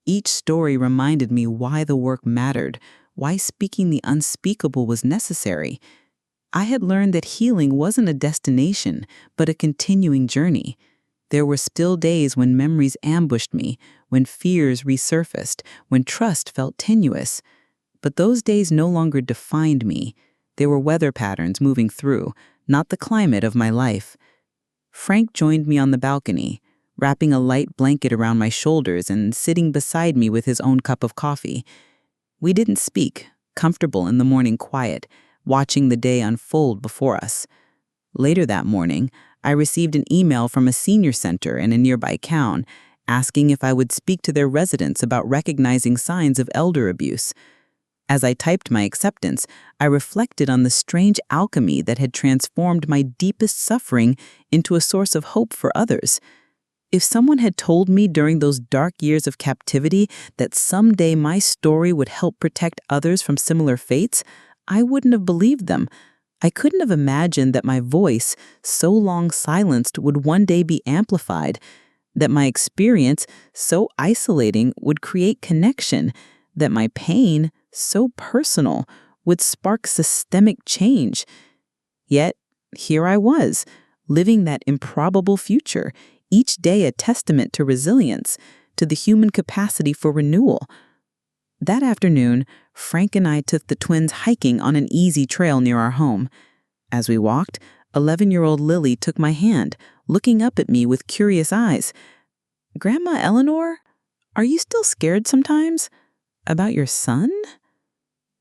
Each story reminded me why the work mattered, why speaking the unspeakable was necessary. I had learned that healing wasn't a destination, but a continuing journey. There were still days when memories ambushed me, when fears resurfaced, when trust felt tenuous. But those days no longer defined me. They were weather patterns moving through, not the climate of my life. Frank joined me on the balcony, wrapping a light blanket around my shoulders and sitting beside me with his own cup of coffee. We didn't speak, comfortable in the morning quiet, watching the day unfold before us. Later that morning, I received an email from a senior center in a nearby town asking if I would speak to their residents about recognizing signs of elder abuse. As I typed my acceptance, I reflected on the strange alchemy that had transformed my deepest suffering into a source of hope for others. If someone had told me during those dark years of captivity that someday my story would help protect others from similar fates, I wouldn't have believed them. I couldn't have imagined that my voice, so long silenced, would one day be amplified, that my experience, so isolating, would create connection, that my pain, so personal, would spark systemic change. Yet, here I was, living that improbable future, each day a testament to resilience, to the human capacity for renewal. That afternoon, Frank and I took the twins hiking on an easy trail near our home. As we walked, 11-year-old Lily took my hand, looking up at me with curious eyes. "Grandma Eleanor, "Are you still scared sometimes? About your son?"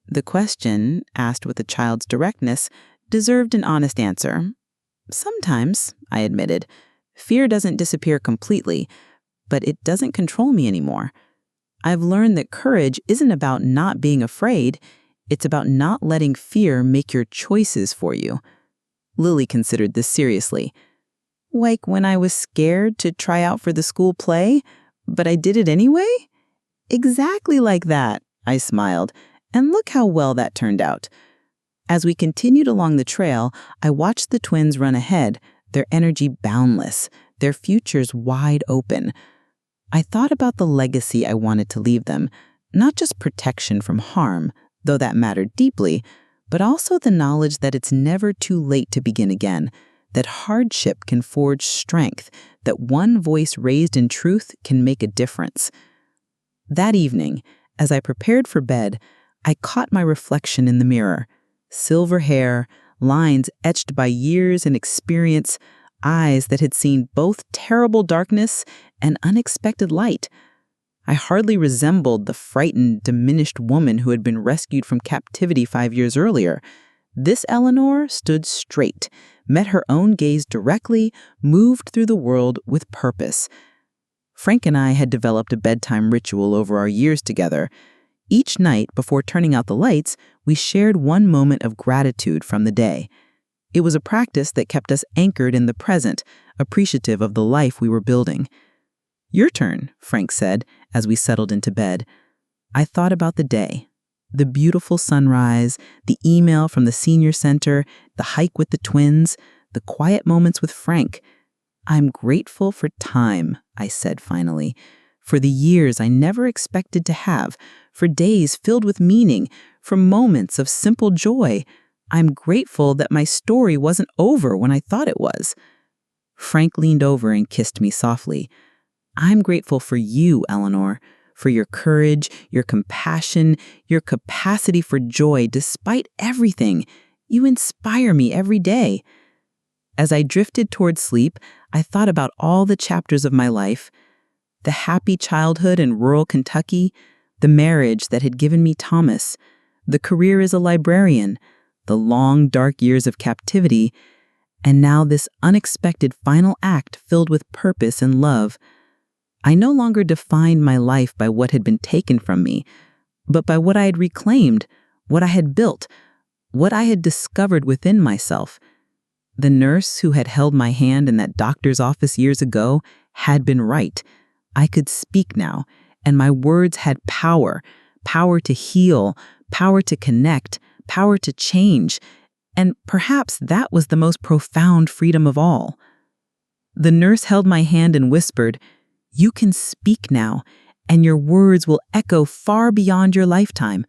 The question, asked with a child's directness, deserved an honest answer. "Sometimes," I admitted. "Fear doesn't disappear completely, but it doesn't control me anymore. I've learned that courage isn't about not being afraid, it's about not letting fear make your choices for you." Lily considered this seriously. "Like when I was scared to try out for the school play, but I did it anyway?" "Exactly like that," I smiled, "and look how well that turned out." As we continued along the trail, I watched the twins run ahead, their energy boundless, their futures wide open. I thought about the legacy I wanted to leave them, not just protection from harm, though that mattered deeply, but also the knowledge that it's never too late to begin again, that hardship can forge strength, that one voice raised in truth can make a difference. That evening, as I prepared for bed, I caught my reflection in the mirror. Silver hair, lines etched by years and experience, eyes that had seen both terrible darkness and unexpected light. I hardly resembled the frightened, diminished woman who had been rescued from captivity 5 years earlier. This Eleanor stood straight, met her own gaze directly, moved through the world with purpose. Frank and I had developed a bedtime ritual over our years together. Each night, before turning out the lights, we shared one moment of gratitude from the day. It was a practice that kept us anchored in the present, appreciative of the life we were building. "Your turn," Frank said, as we settled into bed. I thought about the day. The beautiful sunrise, the email from the senior center, the hike with the twins, the quiet moments with Frank. "I'm grateful for time," I said finally, "for the years I never expected to have, for days filled with meaning, for moments of simple joy. I'm grateful that my story wasn't over when I thought it was." Frank leaned over and kissed me softly. "I'm grateful for you, Eleanor, for your courage, your compassion, your capacity for joy despite everything. You inspire me every day." As I drifted toward sleep, I thought about all the chapters of my life: the happy childhood in rural Kentucky, the marriage that had given me Thomas, the career as a librarian, the long, dark years of captivity, and now this unexpected final act filled with purpose and love. I no longer defined my life by what had been taken from me, but by what I had reclaimed, what I had built, what I had discovered within myself. The nurse who had held my hand in that doctor's office years ago had been right. I could speak now, and my words had power, power to heal, power to connect, power to change, and perhaps that was the most profound freedom of all. The nurse held my hand and whispered, "You can speak now, and your words will echo far beyond your lifetime."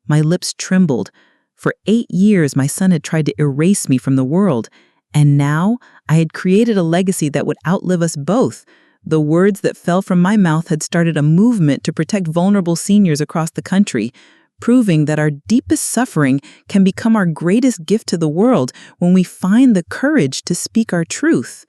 My lips trembled. For 8 years, my son had tried to erase me from the world, and now I had created a legacy that would outlive us both. The words that fell from my mouth had started a movement to protect vulnerable seniors across the country, proving that our deepest suffering can become our greatest gift to the world when we find the courage to speak our truth.